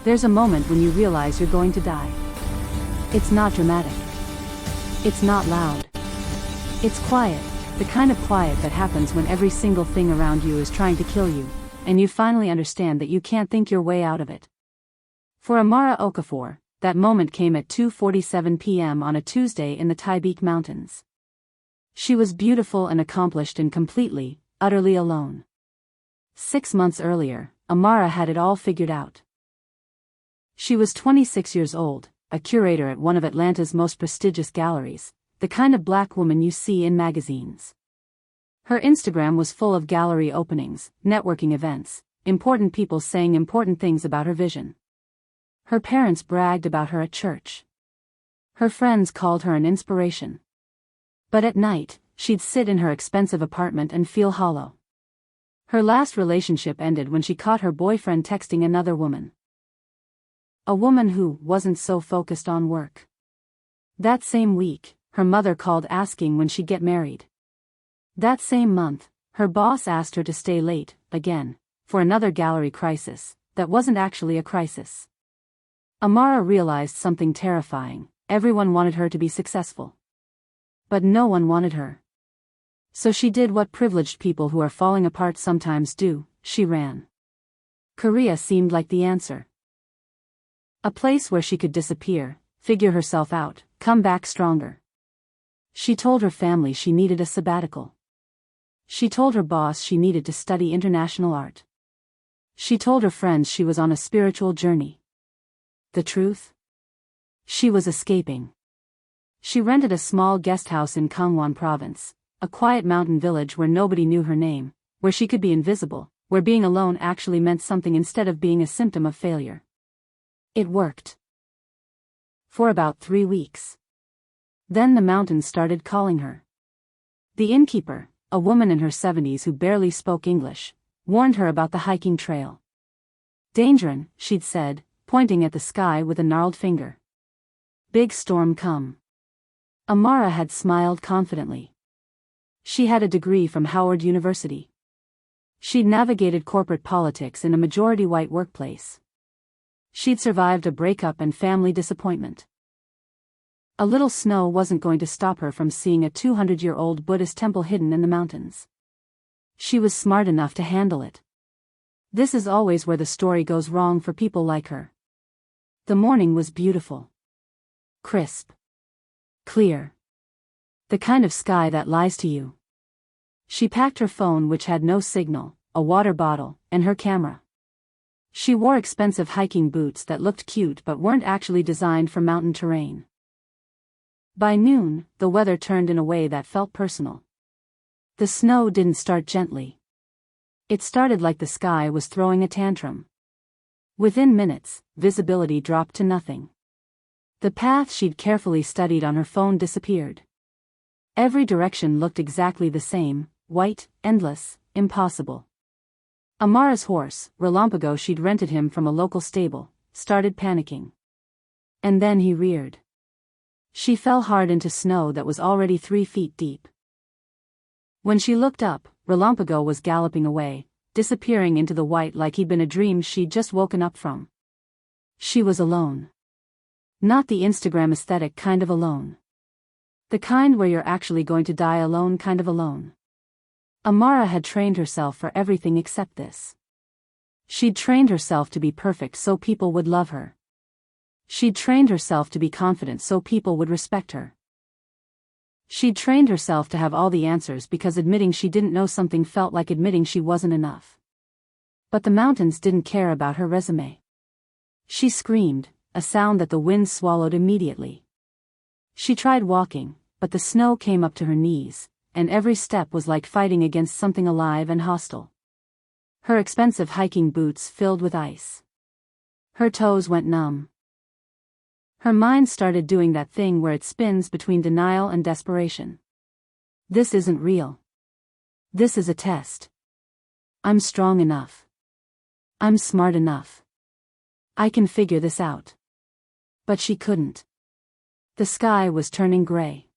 There's a moment when you realize you're going to die. It's not dramatic. It's not loud. It's quiet, the kind of quiet that happens when every single thing around you is trying to kill you, and you finally understand that you can't think your way out of it. For Amara Okafor, that moment came at 2:47 p.m. on a Tuesday in the Taibik Mountains. She was beautiful and accomplished and completely, utterly alone. 6 months earlier, Amara had it all figured out. She was 26 years old, a curator at one of Atlanta's most prestigious galleries, the kind of black woman you see in magazines. Her Instagram was full of gallery openings, networking events, important people saying important things about her vision. Her parents bragged about her at church. Her friends called her an inspiration. But at night, she'd sit in her expensive apartment and feel hollow. Her last relationship ended when she caught her boyfriend texting another woman. A woman who wasn't so focused on work. That same week, her mother called asking when she'd get married. That same month, her boss asked her to stay late, again, for another gallery crisis, that wasn't actually a crisis. Amara realized something terrifying: everyone wanted her to be successful. But no one wanted her. So she did what privileged people who are falling apart sometimes do: she ran. Korea seemed like the answer. A place where she could disappear, figure herself out, come back stronger. She told her family she needed a sabbatical. She told her boss she needed to study international art. She told her friends she was on a spiritual journey. The truth? She was escaping. She rented a small guest house in Gangwon province, a quiet mountain village where nobody knew her name, where she could be invisible, where being alone actually meant something instead of being a symptom of failure. It worked. For about 3 weeks. Then the mountains started calling her. The innkeeper, a woman in her 70s who barely spoke English, warned her about the hiking trail. "Dangerin," she'd said, pointing at the sky with a gnarled finger. "Big storm come." Amara had smiled confidently. She had a degree from Howard University. She'd navigated corporate politics in a majority-white workplace. She'd survived a breakup and family disappointment. A little snow wasn't going to stop her from seeing a 200-year-old Buddhist temple hidden in the mountains. She was smart enough to handle it. This is always where the story goes wrong for people like her. The morning was beautiful. Crisp. Clear. The kind of sky that lies to you. She packed her phone, which had no signal, a water bottle, and her camera. She wore expensive hiking boots that looked cute but weren't actually designed for mountain terrain. By noon, the weather turned in a way that felt personal. The snow didn't start gently. It started like the sky was throwing a tantrum. Within minutes, visibility dropped to nothing. The path she'd carefully studied on her phone disappeared. Every direction looked exactly the same: white, endless, impossible. Amara's horse, Relampago, she'd rented him from a local stable, started panicking. And then he reared. She fell hard into snow that was already 3 feet deep. When she looked up, Relampago was galloping away, disappearing into the white like he'd been a dream she'd just woken up from. She was alone. Not the Instagram aesthetic kind of alone. The kind where you're actually going to die alone kind of alone. Amara had trained herself for everything except this. She'd trained herself to be perfect so people would love her. She'd trained herself to be confident so people would respect her. She'd trained herself to have all the answers because admitting she didn't know something felt like admitting she wasn't enough. But the mountains didn't care about her resume. She screamed, a sound that the wind swallowed immediately. She tried walking, but the snow came up to her knees, and every step was like fighting against something alive and hostile. Her expensive hiking boots filled with ice. Her toes went numb. Her mind started doing that thing where it spins between denial and desperation. This isn't real. This is a test. I'm strong enough. I'm smart enough. I can figure this out. But she couldn't. The sky was turning gray.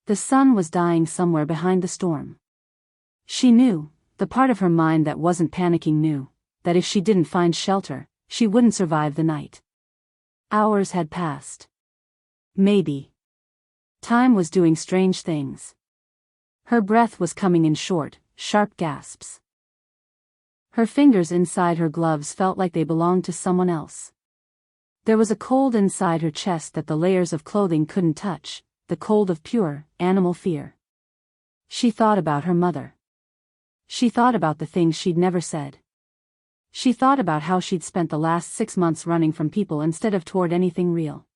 The sun was dying somewhere behind the storm. She knew, the part of her mind that wasn't panicking knew, that if she didn't find shelter, she wouldn't survive the night. Hours had passed. Maybe. Time was doing strange things. Her breath was coming in short, sharp gasps. Her fingers inside her gloves felt like they belonged to someone else. There was a cold inside her chest that the layers of clothing couldn't touch, the cold of pure, animal fear. She thought about her mother. She thought about the things she'd never said. She thought about how she'd spent the last 6 months running from people instead of toward anything real.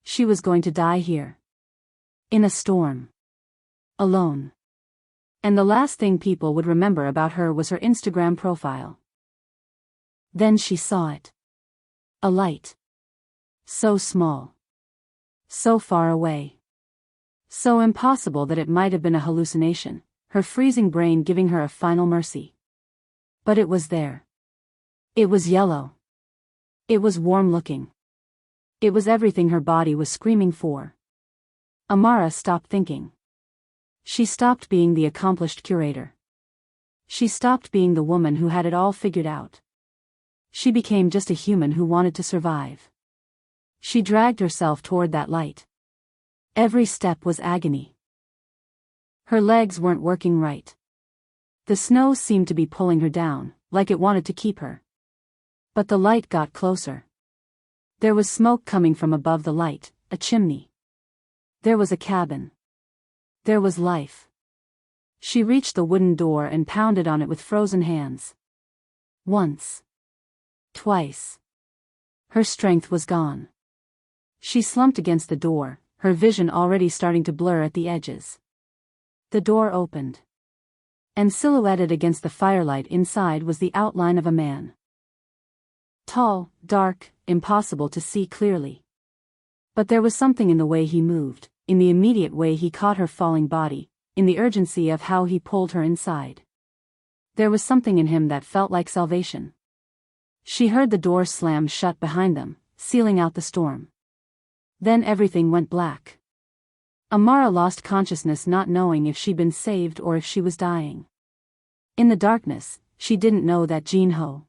She was going to die here. In a storm. Alone. And the last thing people would remember about her was her Instagram profile. Then she saw it. A light. So small. So far away. So impossible that it might have been a hallucination, her freezing brain giving her a final mercy. But it was there. It was yellow. It was warm-looking. It was everything her body was screaming for. Amara stopped thinking. She stopped being the accomplished curator. She stopped being the woman who had it all figured out. She became just a human who wanted to survive. She dragged herself toward that light. Every step was agony. Her legs weren't working right. The snow seemed to be pulling her down, like it wanted to keep her. But the light got closer. There was smoke coming from above the light, a chimney. There was a cabin. There was life. She reached the wooden door and pounded on it with frozen hands. Once. Twice. Her strength was gone. She slumped against the door, her vision already starting to blur at the edges. The door opened. And silhouetted against the firelight inside was the outline of a man. Tall, dark, impossible to see clearly. But there was something in the way he moved, in the immediate way he caught her falling body, in the urgency of how he pulled her inside. There was something in him that felt like salvation. She heard the door slam shut behind them, sealing out the storm. Then everything went black. Amara lost consciousness, not knowing if she'd been saved or if she was dying. In the darkness, she didn't know that Jin-ho,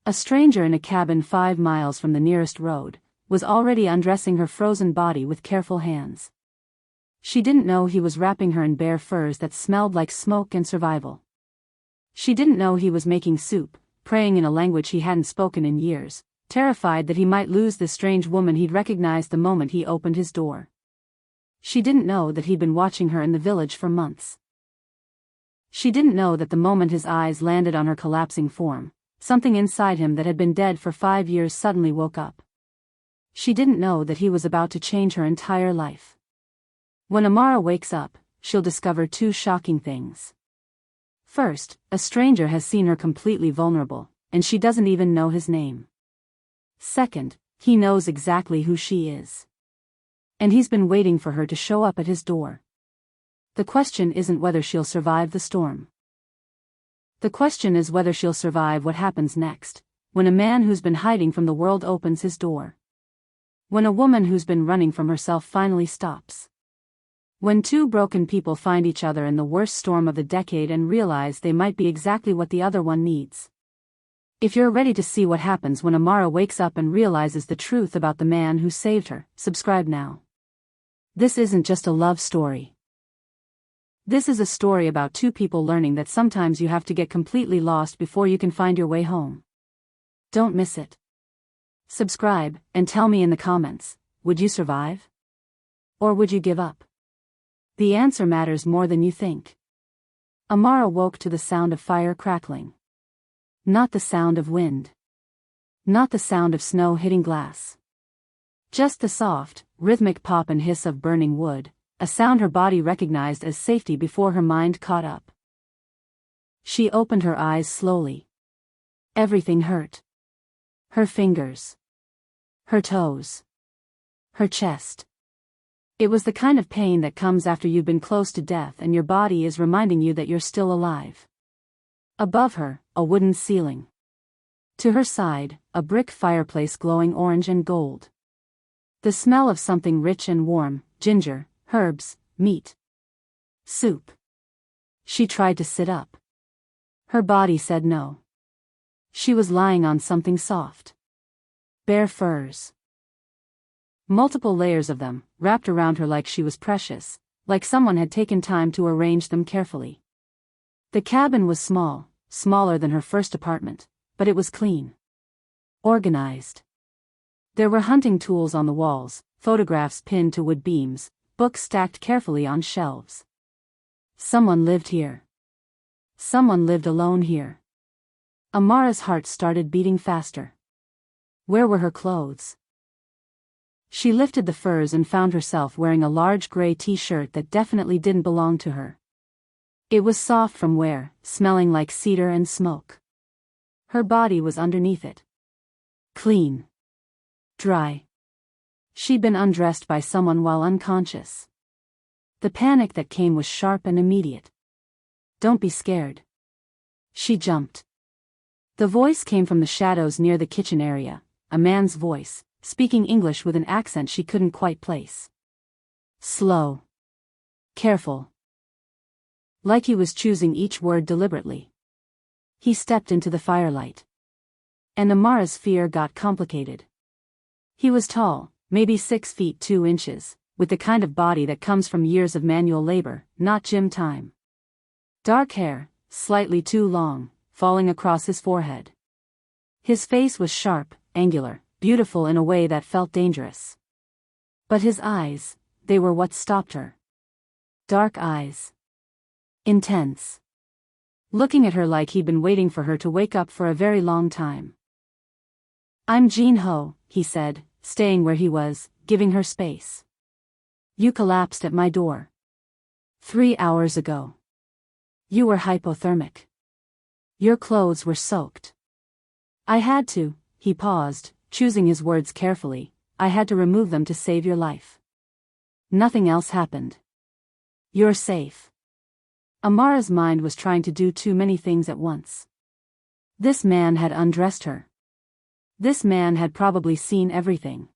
a stranger in a cabin 5 miles from the nearest road, was already undressing her frozen body with careful hands. She didn't know he was wrapping her in bare furs that smelled like smoke and survival. She didn't know he was making soup, praying in a language he hadn't spoken in years, terrified that he might lose this strange woman he'd recognized the moment he opened his door. She didn't know that he'd been watching her in the village for months. She didn't know that the moment his eyes landed on her collapsing form, something inside him that had been dead for 5 years suddenly woke up. She didn't know that he was about to change her entire life. When Amara wakes up, she'll discover 2 shocking things. First, a stranger has seen her completely vulnerable, and she doesn't even know his name. Second, he knows exactly who she is. And he's been waiting for her to show up at his door. The question isn't whether she'll survive the storm. The question is whether she'll survive what happens next, when a man who's been hiding from the world opens his door. When a woman who's been running from herself finally stops. When 2 broken people find each other in the worst storm of the decade and realize they might be exactly what the other one needs. If you're ready to see what happens when Amara wakes up and realizes the truth about the man who saved her, subscribe now. This isn't just a love story. This is a story about 2 people learning that sometimes you have to get completely lost before you can find your way home. Don't miss it. Subscribe, and tell me in the comments, would you survive? Or would you give up? The answer matters more than you think. Amara woke to the sound of fire crackling. Not the sound of wind. Not the sound of snow hitting glass. Just the soft, rhythmic pop and hiss of burning wood, a sound her body recognized as safety before her mind caught up. She opened her eyes slowly. Everything hurt. Her fingers. Her toes. Her chest. It was the kind of pain that comes after you've been close to death and your body is reminding you that you're still alive. Above her, a wooden ceiling. To her side, a brick fireplace glowing orange and gold. The smell of something rich and warm, ginger, herbs, meat. Soup. She tried to sit up. Her body said no. She was lying on something soft. Bare furs. Multiple layers of them, wrapped around her like she was precious, like someone had taken time to arrange them carefully. The cabin was small, smaller than her first apartment, but it was clean. Organized. There were hunting tools on the walls, photographs pinned to wood beams, books stacked carefully on shelves. Someone lived here. Someone lived alone here. Amara's heart started beating faster. Where were her clothes? She lifted the furs and found herself wearing a large gray t-shirt that definitely didn't belong to her. It was soft from wear, smelling like cedar and smoke. Her body was underneath it. Clean. Dry. She'd been undressed by someone while unconscious. The panic that came was sharp and immediate. Don't be scared. She jumped. The voice came from the shadows near the kitchen area, a man's voice, speaking English with an accent she couldn't quite place. Slow. Careful. Like he was choosing each word deliberately. He stepped into the firelight. And Amara's fear got complicated. He was tall, maybe 6 feet 2 inches, with the kind of body that comes from years of manual labor, not gym time. Dark hair, slightly too long, falling across his forehead. His face was sharp, angular, beautiful in a way that felt dangerous. But his eyes, they were what stopped her. Dark eyes. Intense. Looking at her like he'd been waiting for her to wake up for a very long time. I'm Jin Ho, he said, staying where he was, giving her space. You collapsed at my door. 3 hours ago. You were hypothermic. Your clothes were soaked. I had to, he paused, choosing his words carefully, I had to remove them to save your life. Nothing else happened. You're safe. Amara's mind was trying to do too many things at once. This man had undressed her. This man had probably seen everything.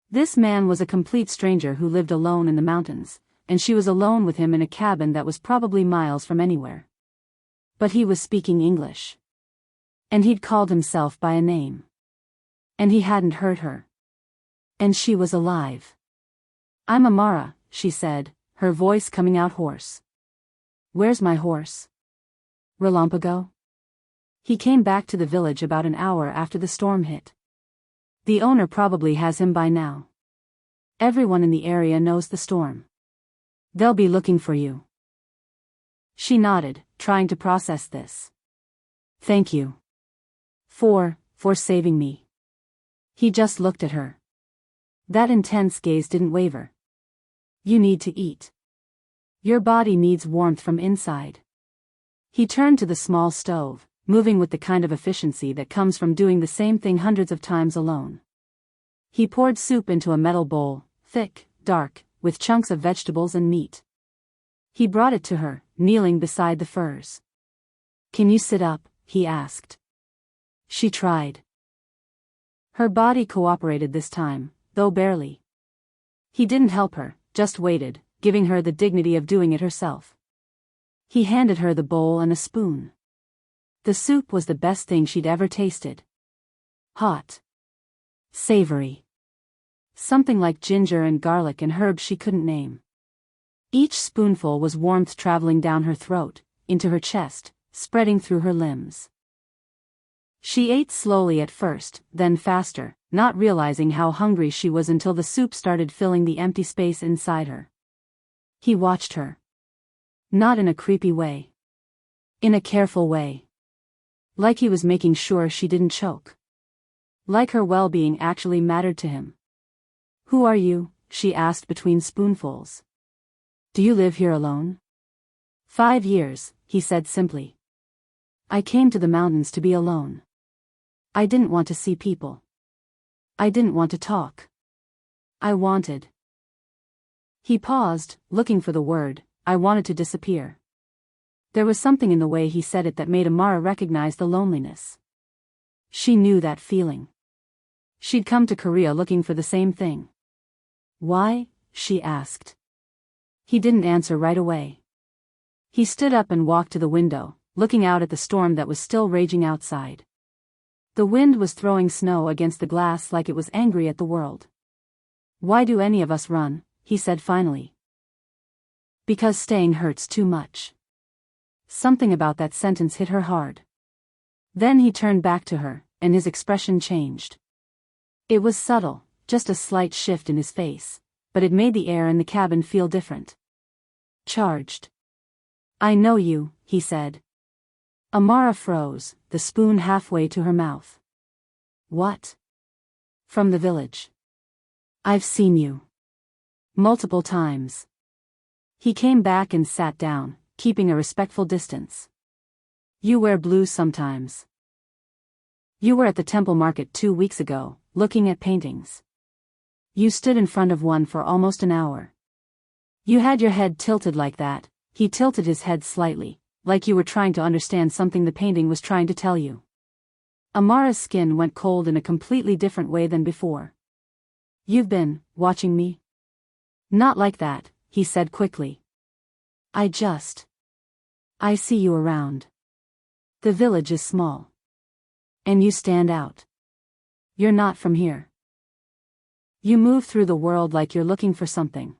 This man was a complete stranger who lived alone in the mountains, and she was alone with him in a cabin that was probably miles from anywhere. But he was speaking English. And he'd called himself by a name. And he hadn't hurt her. And she was alive. I'm Amara, she said, her voice coming out hoarse. Where's my horse? Relampago? He came back to the village about an hour after the storm hit. The owner probably has him by now. Everyone in the area knows the storm. They'll be looking for you. She nodded, trying to process this. Thank you. For saving me. He just looked at her. That intense gaze didn't waver. You need to eat. Your body needs warmth from inside. He turned to the small stove, moving with the kind of efficiency that comes from doing the same thing hundreds of times alone. He poured soup into a metal bowl, thick, dark, with chunks of vegetables and meat. He brought it to her, kneeling beside the furs. Can you sit up? He asked. She tried. Her body cooperated this time, though barely. He didn't help her, just waited, giving her the dignity of doing it herself. He handed her the bowl and a spoon. The soup was the best thing she'd ever tasted. Hot. Savory. Something like ginger and garlic and herbs she couldn't name. Each spoonful was warmth traveling down her throat, into her chest, spreading through her limbs. She ate slowly at first, then faster, not realizing how hungry she was until the soup started filling the empty space inside her. He watched her. Not in a creepy way. In a careful way. Like he was making sure she didn't choke. Like her well-being actually mattered to him. Who are you? She asked between spoonfuls. Do you live here alone? 5 years, he said simply. I came to the mountains to be alone. I didn't want to see people. I didn't want to talk. I wanted. He paused, looking for the word, I wanted to disappear. There was something in the way he said it that made Amara recognize the loneliness. She knew that feeling. She'd come to Korea looking for the same thing. Why? She asked. He didn't answer right away. He stood up and walked to the window, looking out at the storm that was still raging outside. The wind was throwing snow against the glass like it was angry at the world. "Why do any of us run?" he said finally. "Because staying hurts too much." Something about that sentence hit her hard. Then he turned back to her, and his expression changed. It was subtle, just a slight shift in his face, but it made the air in the cabin feel different. Charged. "I know you," he said. Amara froze, the spoon halfway to her mouth. "What?" "From the village. I've seen you. Multiple times." He came back and sat down, keeping a respectful distance. "You wear blue sometimes. You were at the temple market 2 weeks ago, looking at paintings. You stood in front of one for almost an hour. You had your head tilted like that." He tilted his head slightly, like you were trying to understand something the painting was trying to tell you. Amara's skin went cold in a completely different way than before. "You've been watching me?" "Not like that," he said quickly. I see you around. The village is small. And you stand out. You're not from here. You move through the world like you're looking for something."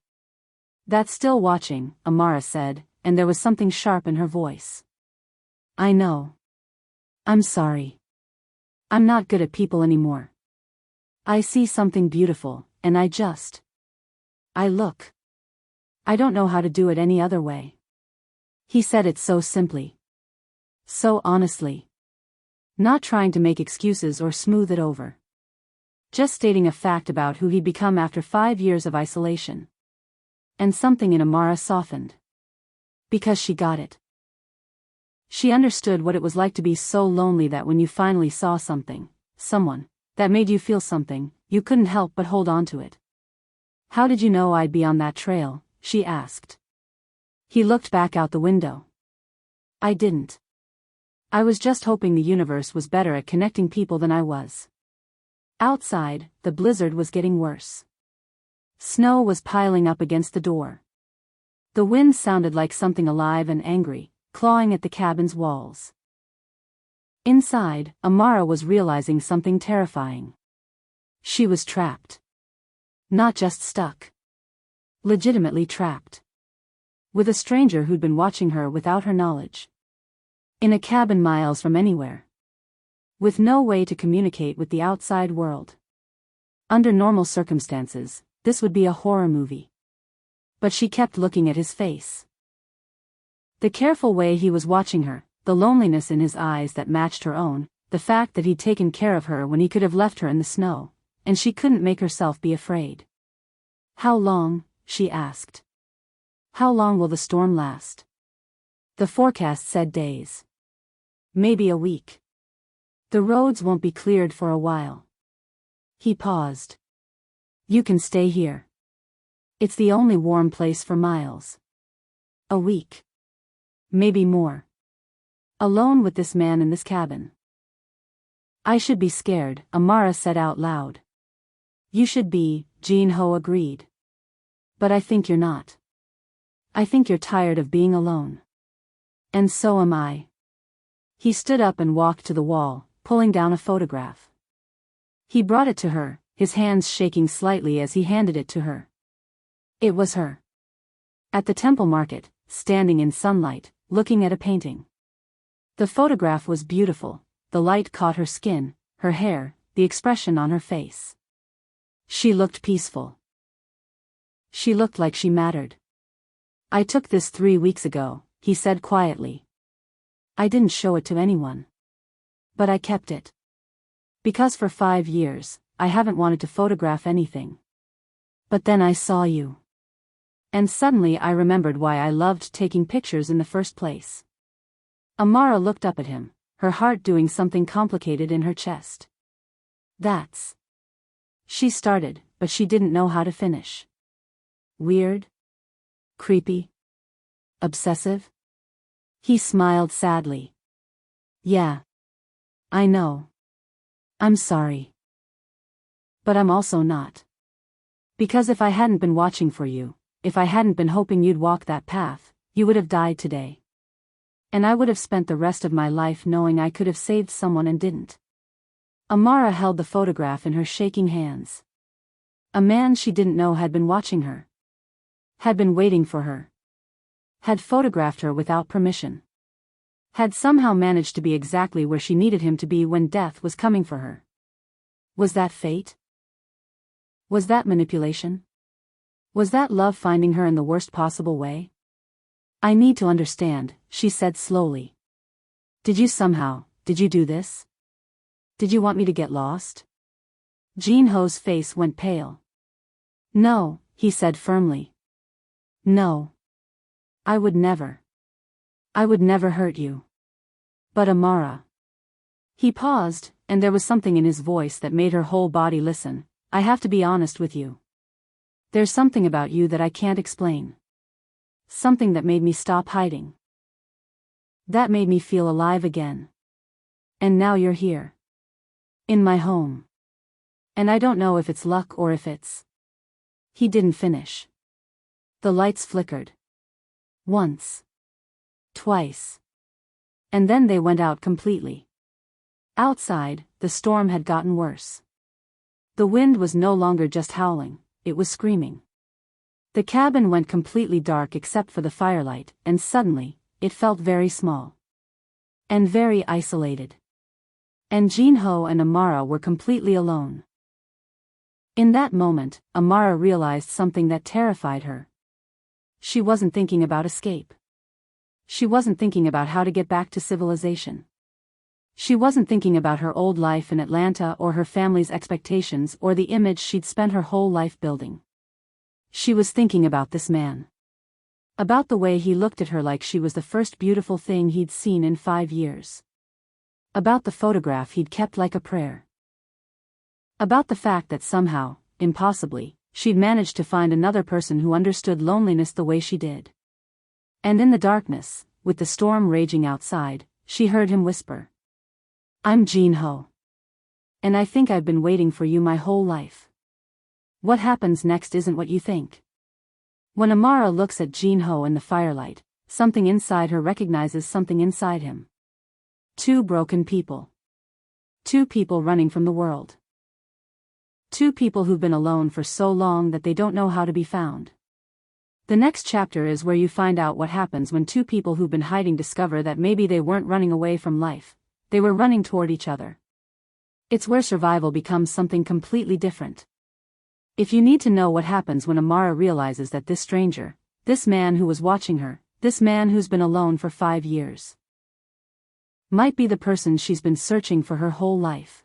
"That's still watching," Amara said, and there was something sharp in her voice. "I know. I'm sorry. I'm not good at people anymore. I see something beautiful, and I look. I don't know how to do it any other way." He said it so simply. So honestly. Not trying to make excuses or smooth it over. Just stating a fact about who he'd become after 5 years of isolation. And something in Amara softened. Because she got it. She understood what it was like to be so lonely that when you finally saw someone, that made you feel something, you couldn't help but hold on to it. "How did you know I'd be on that trail?" she asked. He looked back out the window. "I didn't. I was just hoping the universe was better at connecting people than I was." Outside, the blizzard was getting worse. Snow was piling up against the door. The wind sounded like something alive and angry, clawing at the cabin's walls. Inside, Amara was realizing something terrifying. She was trapped. Not just stuck. Legitimately trapped. With a stranger who'd been watching her without her knowledge. In a cabin miles from anywhere. With no way to communicate with the outside world. Under normal circumstances, this would be a horror movie. But she kept looking at his face. The careful way he was watching her, the loneliness in his eyes that matched her own, the fact that he'd taken care of her when he could have left her in the snow, and she couldn't make herself be afraid. "How long?" she asked. "How long will the storm last?" The forecast said days. Maybe a week. The roads won't be cleared for a while. He paused. "You can stay here. It's the only warm place for miles. A week. Maybe more. Alone with this man in this cabin." "I should be scared," Amara said out loud. "You should be," Jin-ho agreed. "But I think you're not. I think you're tired of being alone. And so am I." He stood up and walked to the wall, pulling down a photograph. He brought it to her, his hands shaking slightly as he handed it to her. It was her. At the temple market, standing in sunlight, looking at a painting. The photograph was beautiful, the light caught her skin, her hair, the expression on her face. She looked peaceful. She looked like she mattered. "I took this 3 weeks ago," he said quietly. "I didn't show it to anyone. But I kept it. Because for 5 years, I haven't wanted to photograph anything. But then I saw you. And suddenly I remembered why I loved taking pictures in the first place." Amara looked up at him, her heart doing something complicated in her chest. "That's..." She started, but she didn't know how to finish. "Weird? Creepy? Obsessive?" He smiled sadly. "Yeah. I know. I'm sorry. But I'm also not. Because if I hadn't been watching for you, if I hadn't been hoping you'd walk that path, you would have died today. And I would have spent the rest of my life knowing I could have saved someone and didn't. Amara held the photograph in her shaking hands. A man she didn't know had been watching her. Had been waiting for her. Had photographed her without permission. Had somehow managed to be exactly where she needed him to be when death was coming for her. Was that fate? Was that manipulation? Was that love finding her in the worst possible way? I need to understand, she said slowly. Did you do this? Did you want me to get lost? Jin-ho's face went pale. No, he said firmly. No. I would never hurt you. But Amara. He paused, and there was something in his voice that made her whole body listen. I have to be honest with you. There's something about you that I can't explain. Something that made me stop hiding. That made me feel alive again. And now you're here. In my home. And I don't know if it's luck or if it's... He didn't finish. The lights flickered. Once. Twice. And then they went out completely. Outside, the storm had gotten worse. The wind was no longer just howling, it was screaming. The cabin went completely dark except for the firelight, and suddenly, it felt very small. And very isolated. And Jin-ho and Amara were completely alone. In that moment, Amara realized something that terrified her. She wasn't thinking about escape. She wasn't thinking about how to get back to civilization. She wasn't thinking about her old life in Atlanta or her family's expectations or the image she'd spent her whole life building. She was thinking about this man. About the way he looked at her like she was the first beautiful thing he'd seen in 5 years. About the photograph he'd kept like a prayer. About the fact that somehow, impossibly, she'd managed to find another person who understood loneliness the way she did. And in the darkness, with the storm raging outside, she heard him whisper. I'm Jin-ho. And I think I've been waiting for you my whole life. What happens next isn't what you think. When Amara looks at Jin-ho in the firelight, something inside her recognizes something inside him. 2 broken people. 2 people running from the world. 2 people who've been alone for so long that they don't know how to be found. The next chapter is where you find out what happens when 2 people who've been hiding discover that maybe they weren't running away from life, they were running toward each other. It's where survival becomes something completely different. If you need to know what happens when Amara realizes that this stranger, this man who was watching her, this man who's been alone for 5 years, might be the person she's been searching for her whole life.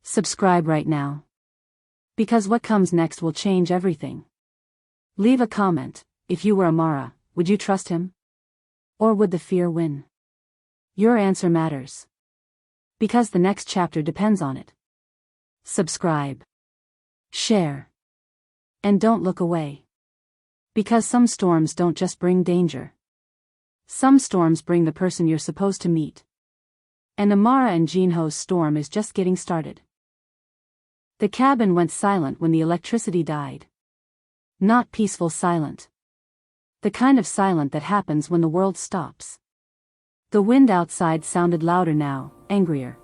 Subscribe right now. Because what comes next will change everything. Leave a comment. If you were Amara, would you trust him? Or would the fear win? Your answer matters. Because the next chapter depends on it. Subscribe. Share. And don't look away. Because some storms don't just bring danger. Some storms bring the person you're supposed to meet. And Amara and Jin-ho's storm is just getting started. The cabin went silent when the electricity died. Not peaceful silent. The kind of silent that happens when the world stops. The wind outside sounded louder now, angrier.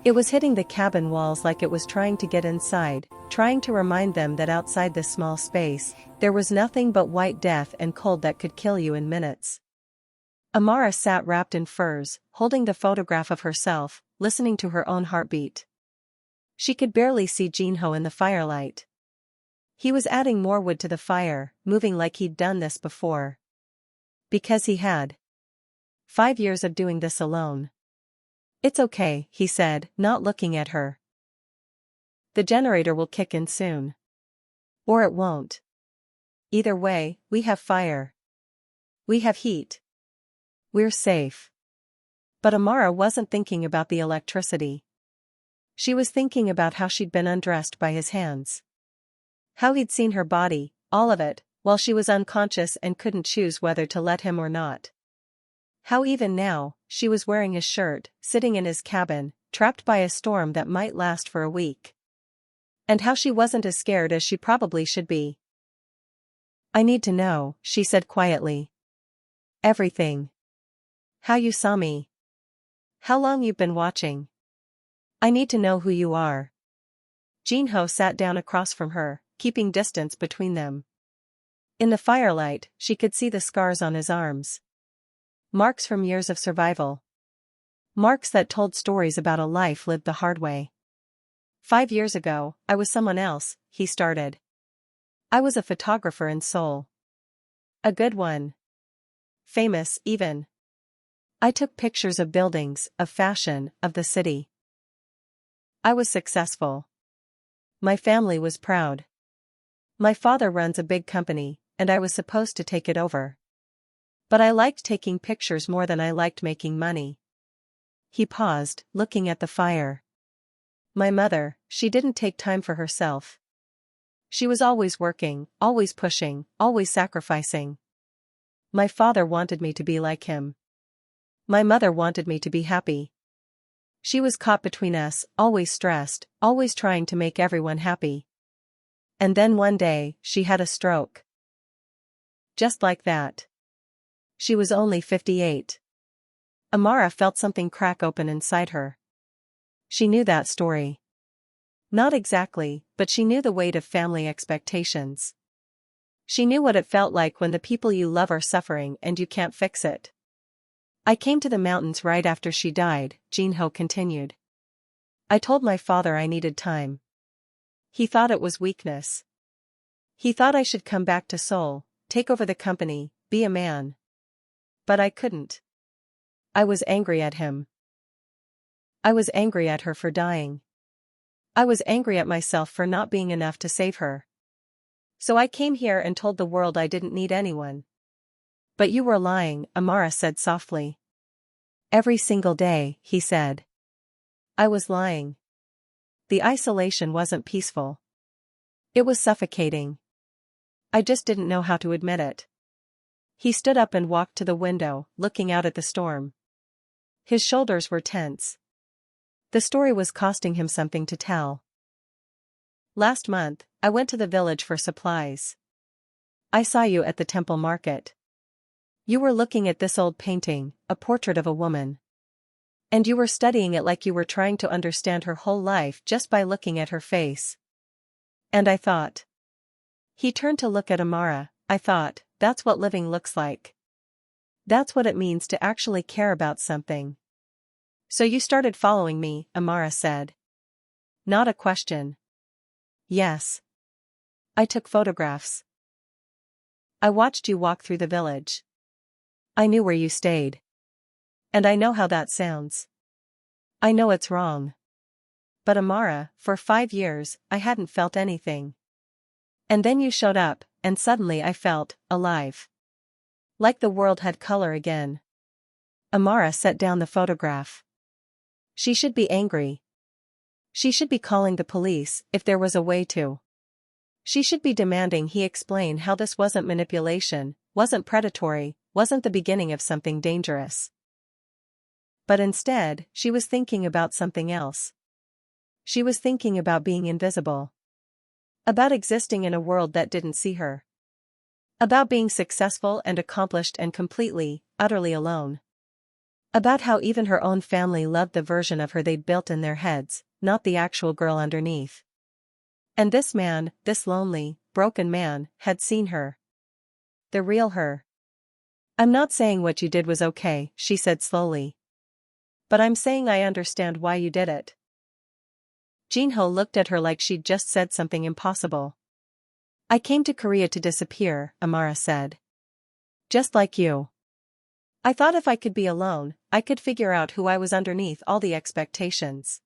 It was hitting the cabin walls like it was trying to get inside, trying to remind them that outside this small space, there was nothing but white death and cold that could kill you in minutes. Amara sat wrapped in furs, holding the photograph of herself, listening to her own heartbeat. She could barely see Jin-ho in the firelight. He was adding more wood to the fire, moving like he'd done this before. Because he had. 5 years of doing this alone. It's okay, he said, not looking at her. The generator will kick in soon. Or it won't. Either way, we have fire. We have heat. We're safe. But Amara wasn't thinking about the electricity. She was thinking about how she'd been undressed by his hands. How he'd seen her body, all of it, while she was unconscious and couldn't choose whether to let him or not. How even now, she was wearing his shirt, sitting in his cabin, trapped by a storm that might last for a week. And how she wasn't as scared as she probably should be. I need to know, she said quietly. Everything. How you saw me. How long you've been watching. I need to know who you are. Jinho sat down across from her, keeping distance between them. In the firelight, she could see the scars on his arms. Marks from years of survival. Marks that told stories about a life lived the hard way. 5 years ago, I was someone else, he started. I was a photographer in Seoul. A good one. Famous, even. I took pictures of buildings, of fashion, of the city. I was successful. My family was proud. My father runs a big company, and I was supposed to take it over. But I liked taking pictures more than I liked making money. He paused, looking at the fire. My mother, she didn't take time for herself. She was always working, always pushing, always sacrificing. My father wanted me to be like him. My mother wanted me to be happy. She was caught between us, always stressed, always trying to make everyone happy. And then one day, she had a stroke. Just like that. She was only 58. Amara felt something crack open inside her. She knew that story. Not exactly, but she knew the weight of family expectations. She knew what it felt like when the people you love are suffering and you can't fix it. I came to the mountains right after she died, Jinho continued. I told my father I needed time. He thought it was weakness. He thought I should come back to Seoul, take over the company, be a man. But I couldn't. I was angry at him. I was angry at her for dying. I was angry at myself for not being enough to save her. So I came here and told the world I didn't need anyone. But you were lying, Amara said softly. Every single day, he said. I was lying. The isolation wasn't peaceful. It was suffocating. I just didn't know how to admit it. He stood up and walked to the window, looking out at the storm. His shoulders were tense. The story was costing him something to tell. Last month, I went to the village for supplies. I saw you at the temple market. You were looking at this old painting, a portrait of a woman. And you were studying it like you were trying to understand her whole life just by looking at her face. And I thought. He turned to look at Amara. I thought, that's what living looks like. That's what it means to actually care about something. So you started following me, Amara said. Not a question. Yes. I took photographs. I watched you walk through the village. I knew where you stayed. And I know how that sounds. I know it's wrong. But Amara, for 5 years, I hadn't felt anything. And then you showed up, and suddenly I felt alive. Like the world had color again. Amara set down the photograph. She should be angry. She should be calling the police, if there was a way to. She should be demanding he explain how this wasn't manipulation, wasn't predatory, wasn't the beginning of something dangerous. But instead, she was thinking about something else. She was thinking about being invisible. About existing in a world that didn't see her. About being successful and accomplished and completely, utterly alone. About how even her own family loved the version of her they'd built in their heads, not the actual girl underneath. And this man, this lonely, broken man, had seen her. The real her. I'm not saying what you did was okay, she said slowly. But I'm saying I understand why you did it. Jinho looked at her like she'd just said something impossible. I came to Korea to disappear, Amara said. Just like you. I thought if I could be alone, I could figure out who I was underneath all the expectations.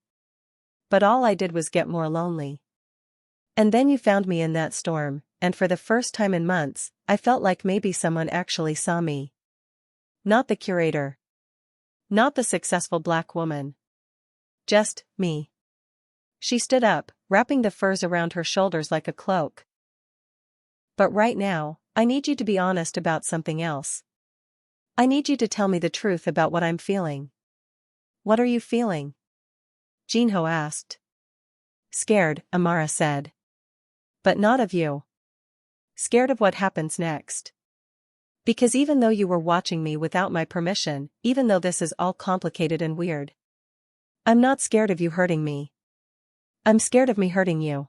But all I did was get more lonely. And then you found me in that storm, and for the first time in months, I felt like maybe someone actually saw me. Not the curator. Not the successful black woman. Just me. She stood up, wrapping the furs around her shoulders like a cloak. But right now, I need you to be honest about something else. I need you to tell me the truth about what I'm feeling. What are you feeling? Jinho asked. Scared, Amara said. But not of you. Scared of what happens next. Because even though you were watching me without my permission, even though this is all complicated and weird, I'm not scared of you hurting me. I'm scared of me hurting you.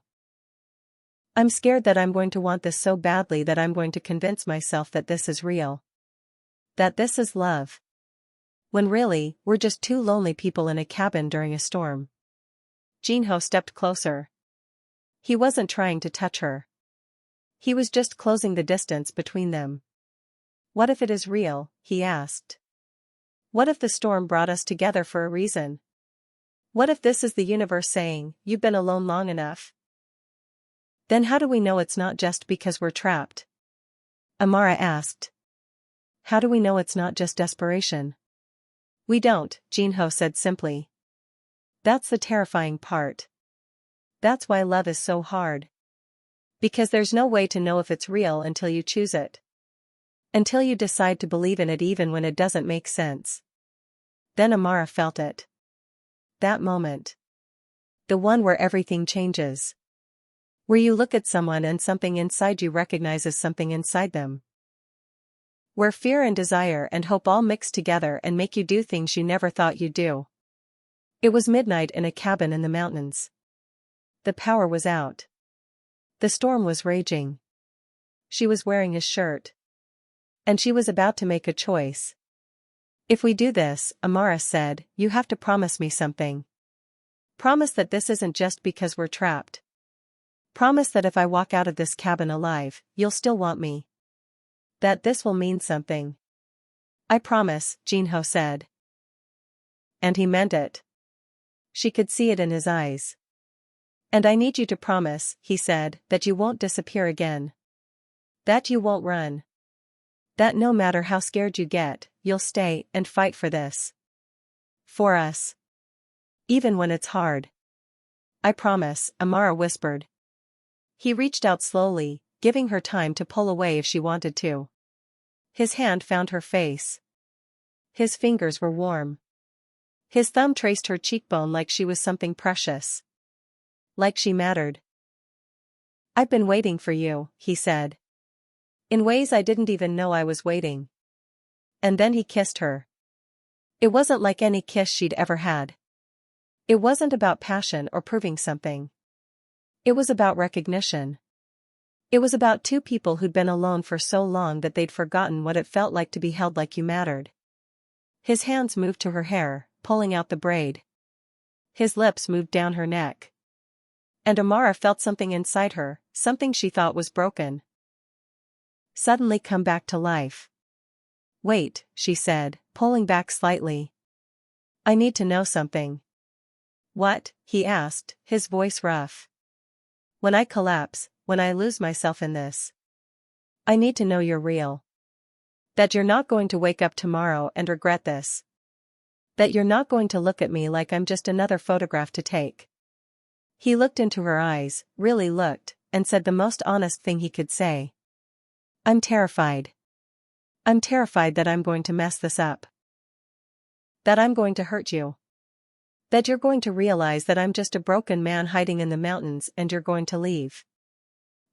I'm scared that I'm going to want this so badly that I'm going to convince myself that this is real. That this is love. When really, we're just two lonely people in a cabin during a storm. Jinho stepped closer. He wasn't trying to touch her. He was just closing the distance between them. What if it is real? He asked. What if the storm brought us together for a reason? What if this is the universe saying, you've been alone long enough? Then how do we know it's not just because we're trapped? Amara asked. How do we know it's not just desperation? We don't, Jinho said simply. That's the terrifying part. That's why love is so hard. Because there's no way to know if it's real until you choose it. Until you decide to believe in it even when it doesn't make sense. Then Amara felt it. That moment. The one where everything changes. Where you look at someone and something inside you recognizes something inside them. Where fear and desire and hope all mix together and make you do things you never thought you'd do. It was midnight in a cabin in the mountains. The power was out. The storm was raging. She was wearing his shirt. And she was about to make a choice. If we do this, Amara said, you have to promise me something. Promise that this isn't just because we're trapped. Promise that if I walk out of this cabin alive, you'll still want me. That this will mean something. I promise, Jinho said. And he meant it. She could see it in his eyes. And I need you to promise, he said, that you won't disappear again. That you won't run. That no matter how scared you get, you'll stay and fight for this. For us. Even when it's hard. I promise, Amara whispered. He reached out slowly, giving her time to pull away if she wanted to. His hand found her face. His fingers were warm. His thumb traced her cheekbone like she was something precious. Like she mattered. I've been waiting for you, he said. In ways I didn't even know I was waiting. And then he kissed her. It wasn't like any kiss she'd ever had. It wasn't about passion or proving something. It was about recognition. It was about two people who'd been alone for so long that they'd forgotten what it felt like to be held like you mattered. His hands moved to her hair, pulling out the braid. His lips moved down her neck. And Amara felt something inside her, something she thought was broken. Suddenly come back to life. Wait, she said, pulling back slightly. I need to know something. What? He asked, his voice rough. When I collapse, when I lose myself in this. I need to know you're real. That you're not going to wake up tomorrow and regret this. That you're not going to look at me like I'm just another photograph to take. He looked into her eyes, really looked, and said the most honest thing he could say. I'm terrified. I'm terrified that I'm going to mess this up. That I'm going to hurt you. That you're going to realize that I'm just a broken man hiding in the mountains and you're going to leave.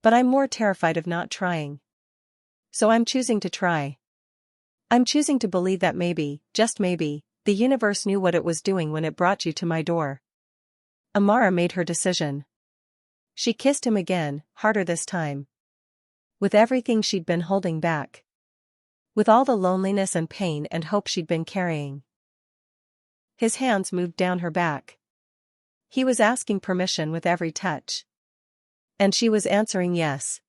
But I'm more terrified of not trying. So I'm choosing to try. I'm choosing to believe that maybe, just maybe, the universe knew what it was doing when it brought you to my door. Amara made her decision. She kissed him again, harder this time. With everything she'd been holding back. With all the loneliness and pain and hope she'd been carrying. His hands moved down her back. He was asking permission with every touch. And she was answering yes.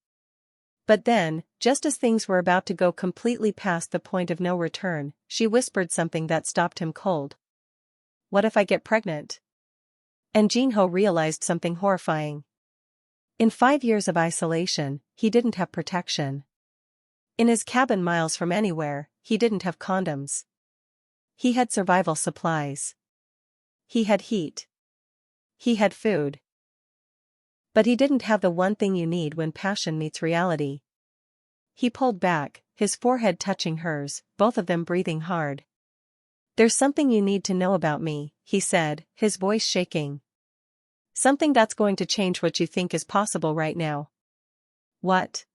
But then, just as things were about to go completely past the point of no return, she whispered something that stopped him cold. What if I get pregnant? And Jinho realized something horrifying. In 5 years of isolation, he didn't have protection. In his cabin miles from anywhere, he didn't have condoms. He had survival supplies. He had heat. He had food. But he didn't have the one thing you need when passion meets reality. He pulled back, his forehead touching hers, both of them breathing hard. There's something you need to know about me, he said, his voice shaking. Something that's going to change what you think is possible right now. What?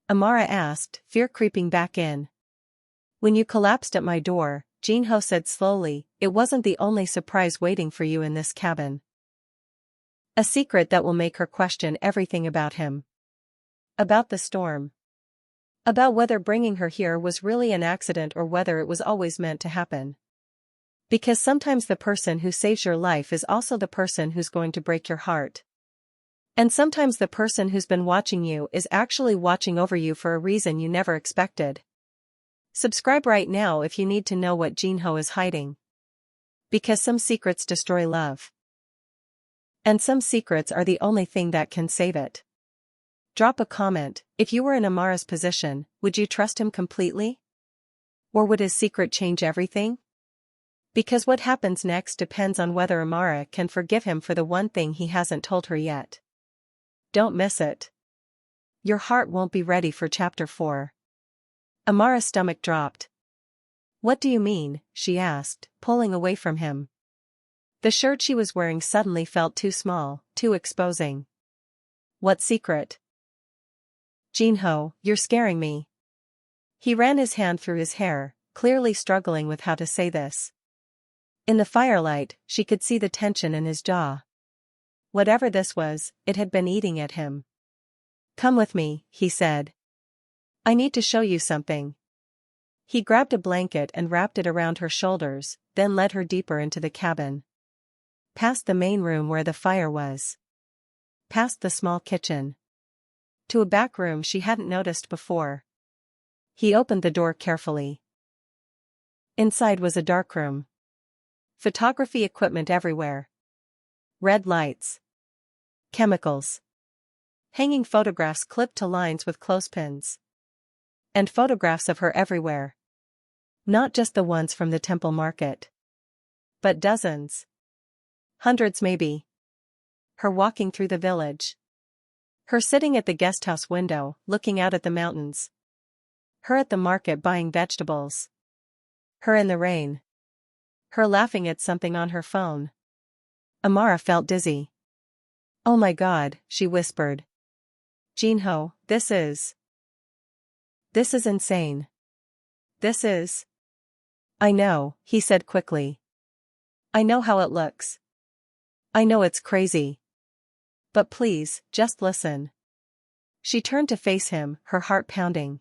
Amara asked, fear creeping back in. When you collapsed at my door, Jinho said slowly, it wasn't the only surprise waiting for you in this cabin. A secret that will make her question everything about him. About the storm. About whether bringing her here was really an accident or whether it was always meant to happen. Because sometimes the person who saves your life is also the person who's going to break your heart. And sometimes the person who's been watching you is actually watching over you for a reason you never expected. Subscribe right now if you need to know what Jinho is hiding. Because some secrets destroy love. And some secrets are the only thing that can save it. Drop a comment. If you were in Amara's position, would you trust him completely? Or would his secret change everything? Because what happens next depends on whether Amara can forgive him for the one thing he hasn't told her yet. Don't miss it. Your heart won't be ready for chapter 4. Amara's stomach dropped. What do you mean? She asked, pulling away from him. The shirt she was wearing suddenly felt too small, too exposing. What secret? Jinho, you're scaring me. He ran his hand through his hair, clearly struggling with how to say this. In the firelight, she could see the tension in his jaw. Whatever this was, it had been eating at him. Come with me, he said. I need to show you something. He grabbed a blanket and wrapped it around her shoulders, then led her deeper into the cabin. Past the main room where the fire was. Past the small kitchen. To a back room she hadn't noticed before. He opened the door carefully. Inside was a dark room. Photography equipment everywhere. Red lights. Chemicals. Hanging photographs clipped to lines with clothespins. And photographs of her everywhere. Not just the ones from the temple market. But dozens. Hundreds maybe. Her walking through the village. Her sitting at the guesthouse window, looking out at the mountains. Her at the market buying vegetables. Her in the rain. Her laughing at something on her phone. Amara felt dizzy. Oh my God, she whispered. Jinho, this is insane. This is. I know, he said quickly. I know how it looks. I know it's crazy. But please, just listen. She turned to face him, her heart pounding.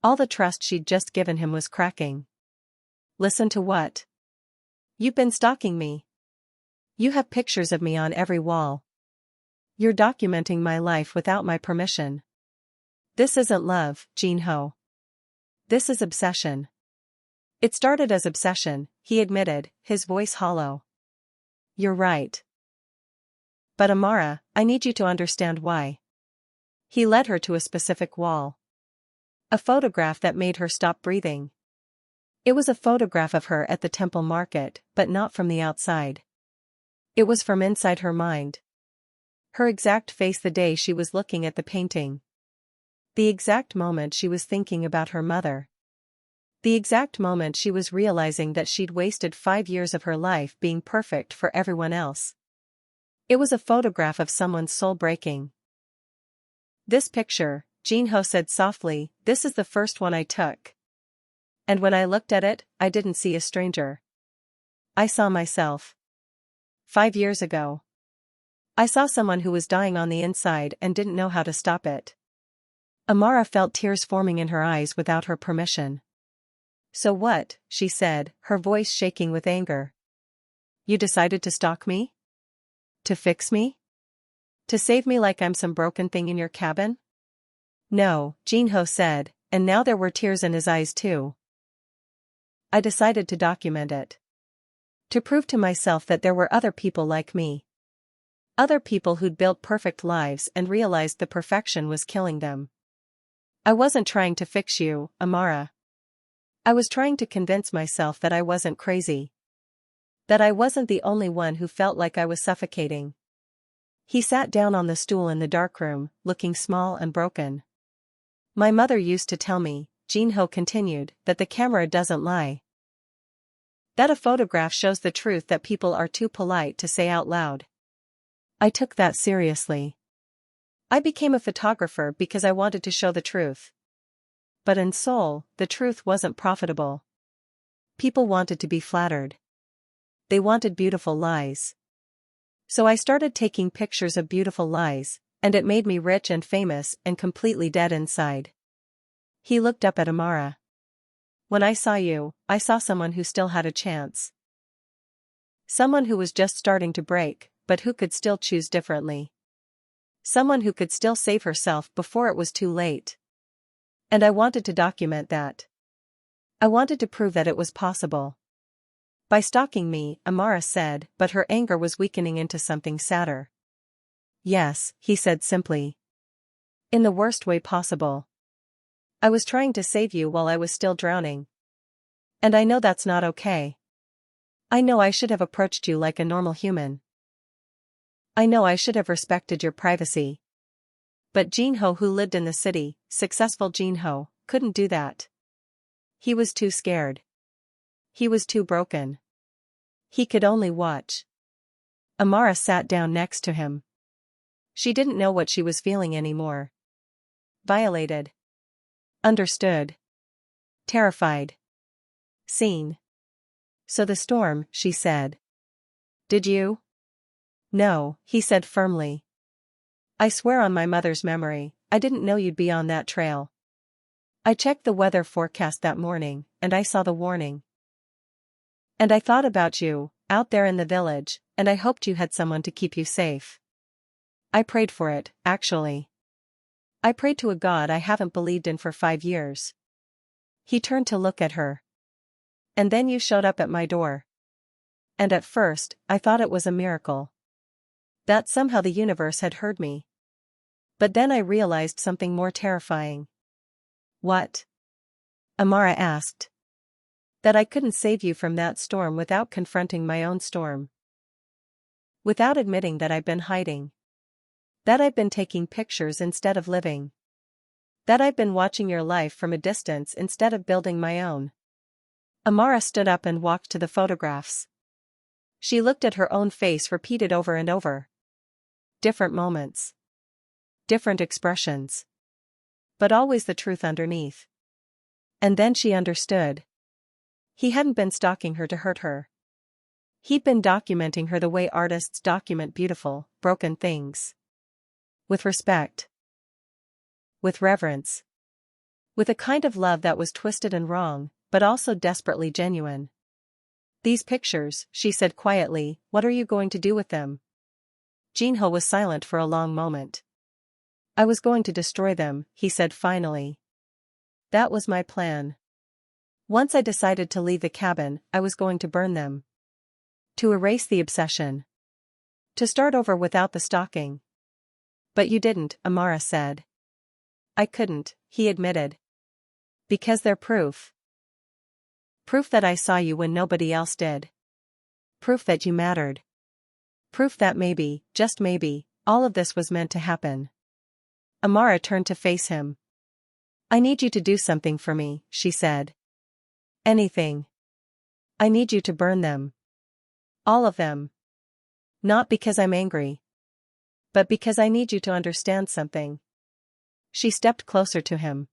All the trust she'd just given him was cracking. Listen to what? You've been stalking me. You have pictures of me on every wall. You're documenting my life without my permission. This isn't love, Jinho. This is obsession. It started as obsession, he admitted, his voice hollow. You're right. But Amara, I need you to understand why. He led her to a specific wall. A photograph that made her stop breathing. It was a photograph of her at the temple market, but not from the outside. It was from inside her mind. Her exact face the day she was looking at the painting. The exact moment she was thinking about her mother. The exact moment she was realizing that she'd wasted 5 years of her life being perfect for everyone else. It was a photograph of someone's soul breaking. This picture, Jinho said softly, this is the first one I took. And when I looked at it, I didn't see a stranger. I saw myself. 5 years ago. I saw someone who was dying on the inside and didn't know how to stop it. Amara felt tears forming in her eyes without her permission. So what, she said, her voice shaking with anger. You decided to stalk me? To fix me? To save me like I'm some broken thing in your cabin? No, Jinho said, and now there were tears in his eyes too. I decided to document it. To prove to myself that there were other people like me. Other people who'd built perfect lives and realized the perfection was killing them. I wasn't trying to fix you, Amara. I was trying to convince myself that I wasn't crazy. That I wasn't the only one who felt like I was suffocating. He sat down on the stool in the dark room, looking small and broken. My mother used to tell me, Jinho continued, that the camera doesn't lie. That a photograph shows the truth that people are too polite to say out loud. I took that seriously. I became a photographer because I wanted to show the truth. But in Seoul, the truth wasn't profitable. People wanted to be flattered. They wanted beautiful lies. So I started taking pictures of beautiful lies, and it made me rich and famous and completely dead inside. He looked up at Amara. When I saw you, I saw someone who still had a chance. Someone who was just starting to break, but who could still choose differently. Someone who could still save herself before it was too late. And I wanted to document that. I wanted to prove that it was possible. By stalking me, Amara said, but her anger was weakening into something sadder. Yes, he said simply. In the worst way possible. I was trying to save you while I was still drowning. And I know that's not okay. I know I should have approached you like a normal human. I know I should have respected your privacy. But Jinho, who lived in the city, successful Jinho, couldn't do that. He was too scared. He was too broken. He could only watch. Amara sat down next to him. She didn't know what she was feeling anymore. Violated. Understood. Terrified. Seen. So the storm, she said. Did you? No, he said firmly. I swear on my mother's memory, I didn't know you'd be on that trail. I checked the weather forecast that morning, and I saw the warning. And I thought about you, out there in the village, and I hoped you had someone to keep you safe. I prayed for it, actually. I prayed to a God I haven't believed in for 5 years. He turned to look at her. And then you showed up at my door. And at first, I thought it was a miracle. That somehow the universe had heard me. But then I realized something more terrifying. What? Amara asked. That I couldn't save you from that storm without confronting my own storm. Without admitting that I've been hiding. That I've been taking pictures instead of living. That I've been watching your life from a distance instead of building my own. Amara stood up and walked to the photographs. She looked at her own face repeated over and over. Different moments. Different expressions. But always the truth underneath. And then she understood. He hadn't been stalking her to hurt her. He'd been documenting her the way artists document beautiful, broken things. With respect. With reverence. With a kind of love that was twisted and wrong, but also desperately genuine. These pictures, she said quietly, what are you going to do with them? Jinho was silent for a long moment. I was going to destroy them, he said finally. That was my plan. Once I decided to leave the cabin, I was going to burn them. To erase the obsession. To start over without the stalking. But you didn't, Amara said. I couldn't, he admitted. Because they're proof. Proof that I saw you when nobody else did. Proof that you mattered. Proof that maybe, just maybe, all of this was meant to happen. Amara turned to face him. I need you to do something for me, she said. Anything. I need you to burn them. All of them. Not because I'm angry. But because I need you to understand something. She stepped closer to him.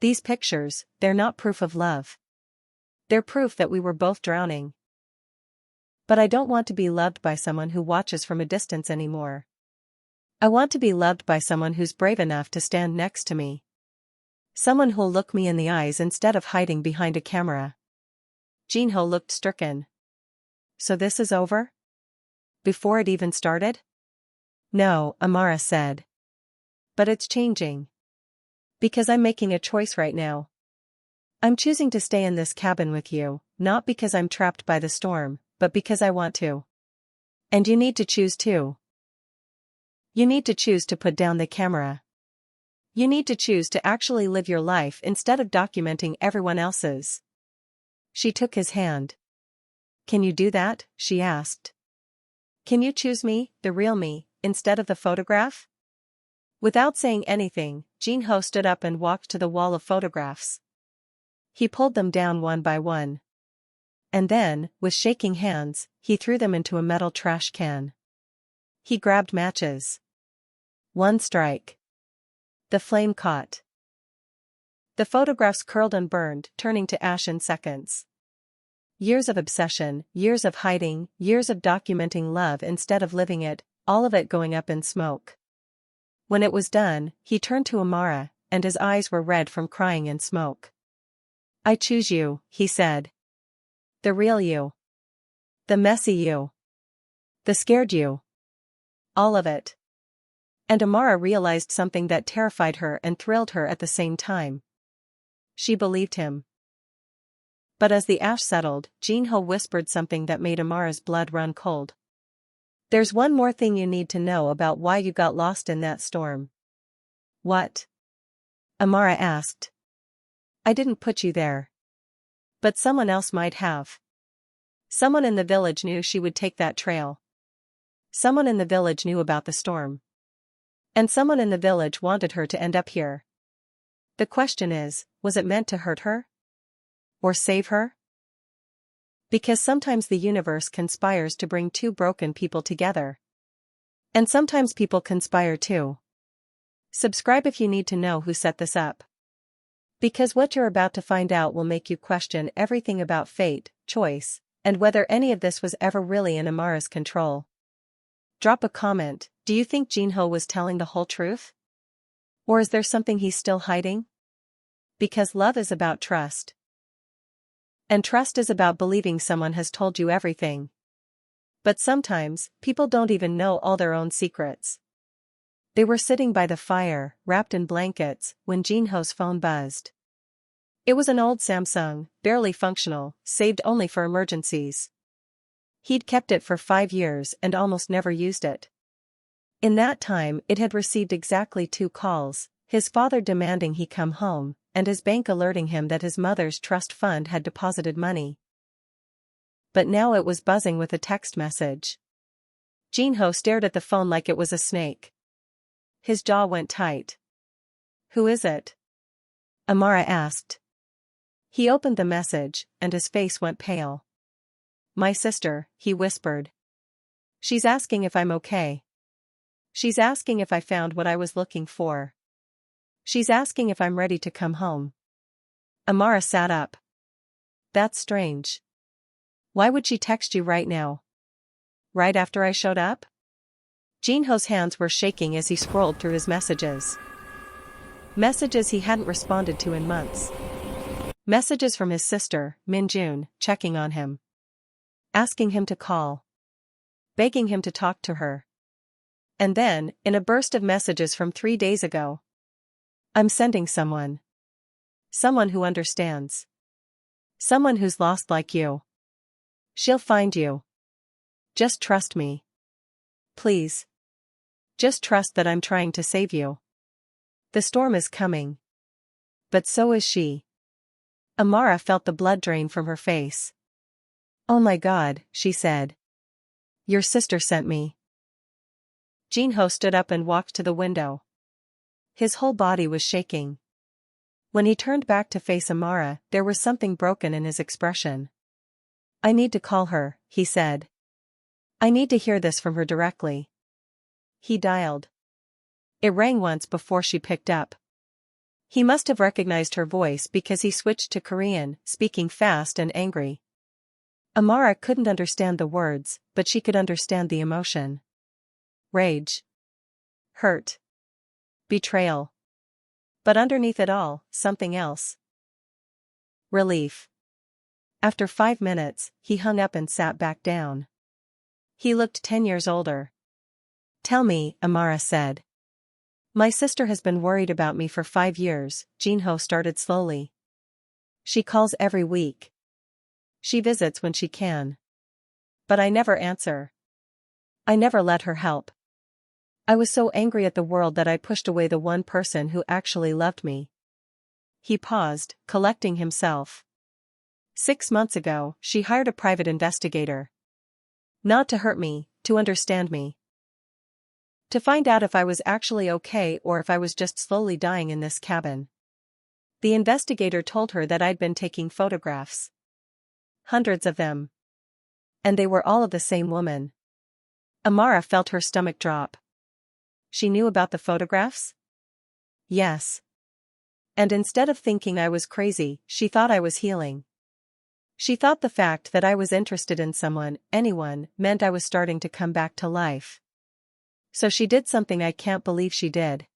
These pictures, they're not proof of love. They're proof that we were both drowning. But I don't want to be loved by someone who watches from a distance anymore. I want to be loved by someone who's brave enough to stand next to me. Someone who'll look me in the eyes instead of hiding behind a camera. Jinho looked stricken. So this is over? Before it even started? No, Amara said. But it's changing. Because I'm making a choice right now. I'm choosing to stay in this cabin with you, not because I'm trapped by the storm, but because I want to. And you need to choose too. You need to choose to put down the camera. You need to choose to actually live your life instead of documenting everyone else's. She took his hand. Can you do that? She asked. Can you choose me, the real me, instead of the photograph? Without saying anything, Jinho stood up and walked to the wall of photographs. He pulled them down one by one. And then, with shaking hands, he threw them into a metal trash can. He grabbed matches. One strike. The flame caught. The photographs curled and burned, turning to ash in seconds. Years of obsession, years of hiding, years of documenting love instead of living it, all of it going up in smoke. When it was done, he turned to Amara, and his eyes were red from crying in smoke. "I choose you," he said. "The real you. The messy you. The scared you. All of it." And Amara realized something that terrified her and thrilled her at the same time. She believed him. But as the ash settled, Jinho whispered something that made Amara's blood run cold. "There's one more thing you need to know about why you got lost in that storm." "What?" Amara asked. "I didn't put you there. But someone else might have. Someone in the village knew she would take that trail. Someone in the village knew about the storm. And someone in the village wanted her to end up here. The question is, was it meant to hurt her? Or save her? Because sometimes the universe conspires to bring two broken people together. And sometimes people conspire too. Subscribe if you need to know who set this up. Because what you're about to find out will make you question everything about fate, choice, and whether any of this was ever really in Amara's control. Drop a comment. Do you think Jinho was telling the whole truth? Or is there something he's still hiding? Because love is about trust. And trust is about believing someone has told you everything. But sometimes, people don't even know all their own secrets. They were sitting by the fire, wrapped in blankets, when Jinho's phone buzzed. It was an old Samsung, barely functional, saved only for emergencies. He'd kept it for 5 years and almost never used it. In that time, it had received exactly 2 calls, his father demanding he come home, and his bank alerting him that his mother's trust fund had deposited money. But now it was buzzing with a text message. Jinho stared at the phone like it was a snake. His jaw went tight. "Who is it?" Amara asked. He opened the message, and his face went pale. "My sister," he whispered. "She's asking if I'm okay. She's asking if I found what I was looking for. She's asking if I'm ready to come home." Amara sat up. "That's strange. Why would she text you right now? Right after I showed up?" Jinho's hands were shaking as he scrolled through his messages. Messages he hadn't responded to in months. Messages from his sister, Minjun, checking on him. Asking him to call. Begging him to talk to her. And then, in a burst of messages from 3 days ago. "I'm sending someone. Someone who understands. Someone who's lost like you. She'll find you. Just trust me. Please. Just trust that I'm trying to save you. The storm is coming. But so is she." Amara felt the blood drain from her face. "Oh my God," she said. "Your sister sent me." Jinho stood up and walked to the window. His whole body was shaking. When he turned back to face Amara, there was something broken in his expression. "I need to call her," he said. "I need to hear this from her directly." He dialed. It rang once before she picked up. He must have recognized her voice because he switched to Korean, speaking fast and angry. Amara couldn't understand the words, but she could understand the emotion. Rage. Hurt. Betrayal. But underneath it all, something else. Relief. After 5 minutes, he hung up and sat back down. He looked 10 years older. "Tell me," Amara said. "My sister has been worried about me for 5 years," Jinho started slowly. "She calls every week. She visits when she can. But I never answer. I never let her help. I was so angry at the world that I pushed away the one person who actually loved me." He paused, collecting himself. 6 months ago, she hired a private investigator. Not to hurt me, to understand me. To find out if I was actually okay or if I was just slowly dying in this cabin. The investigator told her that I'd been taking photographs. Hundreds of them. And they were all of the same woman. Amara felt her stomach drop. she knew about the photographs? Yes. And instead of thinking I was crazy, she thought I was healing. She thought the fact that I was interested in someone, anyone, meant I was starting to come back to life. So she did something I can't believe she did.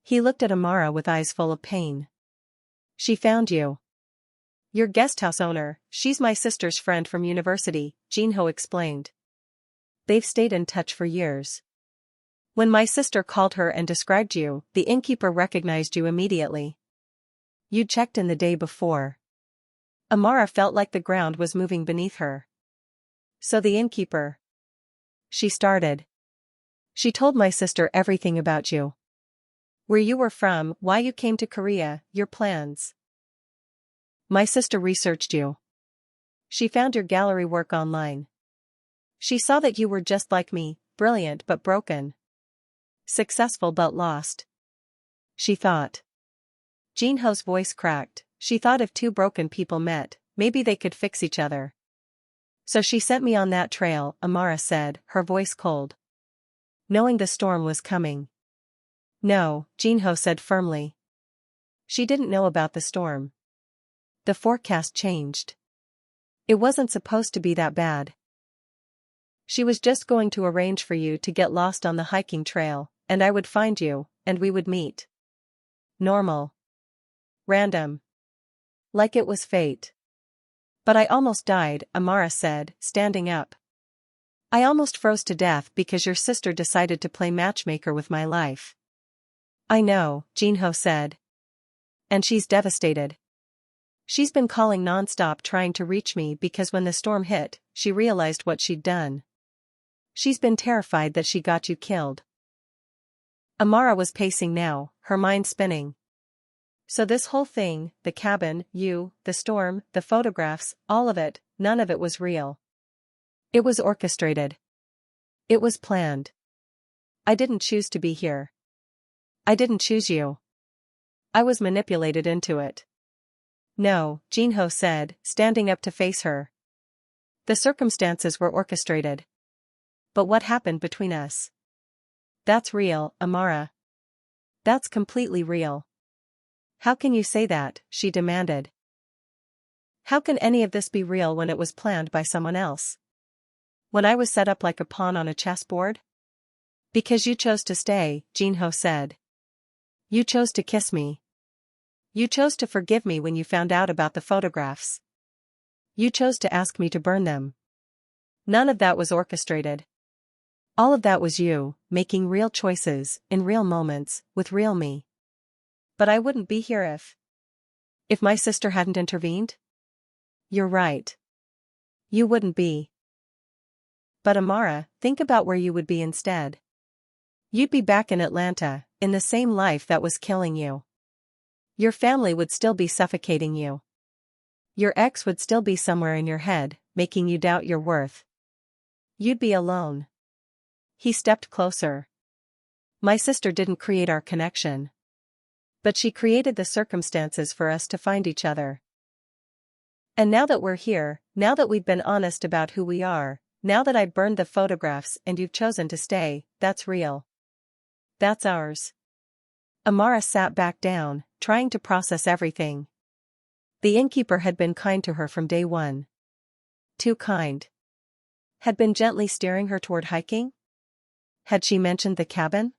He looked at Amara with eyes full of pain. She found you. Your guesthouse owner, she's my sister's friend from university, Jinho explained. They've stayed in touch for years. When my sister called her and described you, the innkeeper recognized you immediately. You checked in the day before. Amara felt like the ground was moving beneath her. So the innkeeper. She started. She told my sister everything about you. Where you were from, why you came to Korea, your plans. My sister researched you. She found your gallery work online. She saw that you were just like me, brilliant but broken. Successful but lost. She thought. Jinho's voice cracked. She thought if two broken people met, maybe they could fix each other. So she sent me on that trail, Amara said, her voice cold. Knowing the storm was coming. No, Jinho said firmly. She didn't know about the storm. The forecast changed. It wasn't supposed to be that bad. She was just going to arrange for you to get lost on the hiking trail, and I would find you, and we would meet. Normal. Random. Like it was fate. But I almost died, Amara said, standing up. I almost froze to death because your sister decided to play matchmaker with my life. I know, Jinho said. And she's devastated. She's been calling nonstop trying to reach me because when the storm hit, she realized what she'd done. She's been terrified that she got you killed. Amara was pacing now, her mind spinning. So this whole thing, the cabin, you, the storm, the photographs, all of it, none of it was real. It was orchestrated. It was planned. I didn't choose to be here. I didn't choose you. I was manipulated into it. No, Jinho said, standing up to face her. The circumstances were orchestrated. But what happened between us? That's real, Amara. That's completely real. How can you say that? She demanded. How can any of this be real when it was planned by someone else? When I was set up like a pawn on a chessboard? Because you chose to stay, Jinho said. You chose to kiss me. You chose to forgive me when you found out about the photographs. You chose to ask me to burn them. None of that was orchestrated. All of that was you, making real choices, in real moments, with real me. But I wouldn't be here if my sister hadn't intervened? You're right. You wouldn't be. But Amara, think about where you would be instead. You'd be back in Atlanta, in the same life that was killing you. Your family would still be suffocating you. Your ex would still be somewhere in your head, making you doubt your worth. You'd be alone. He stepped closer. My sister didn't create our connection. But she created the circumstances for us to find each other. And now that we're here, now that we've been honest about who we are, now that I burned the photographs and you've chosen to stay, that's real. That's ours. Amara sat back down, trying to process everything. The innkeeper had been kind to her from day one. Too kind. Had been gently steering her toward hiking? Had she mentioned the cabin?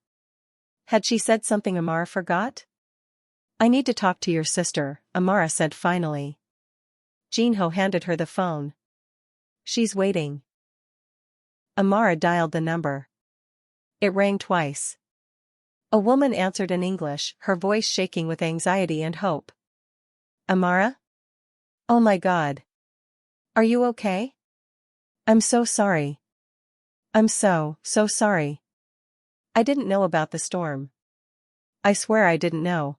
Had she said something Amara forgot? I need to talk to your sister, Amara said finally. Jinho handed her the phone. She's waiting. Amara dialed the number. It rang twice. A woman answered in English, her voice shaking with anxiety and hope. Amara? Oh my God. Are you okay? I'm so sorry. I'm so sorry. I didn't know about the storm. I swear I didn't know.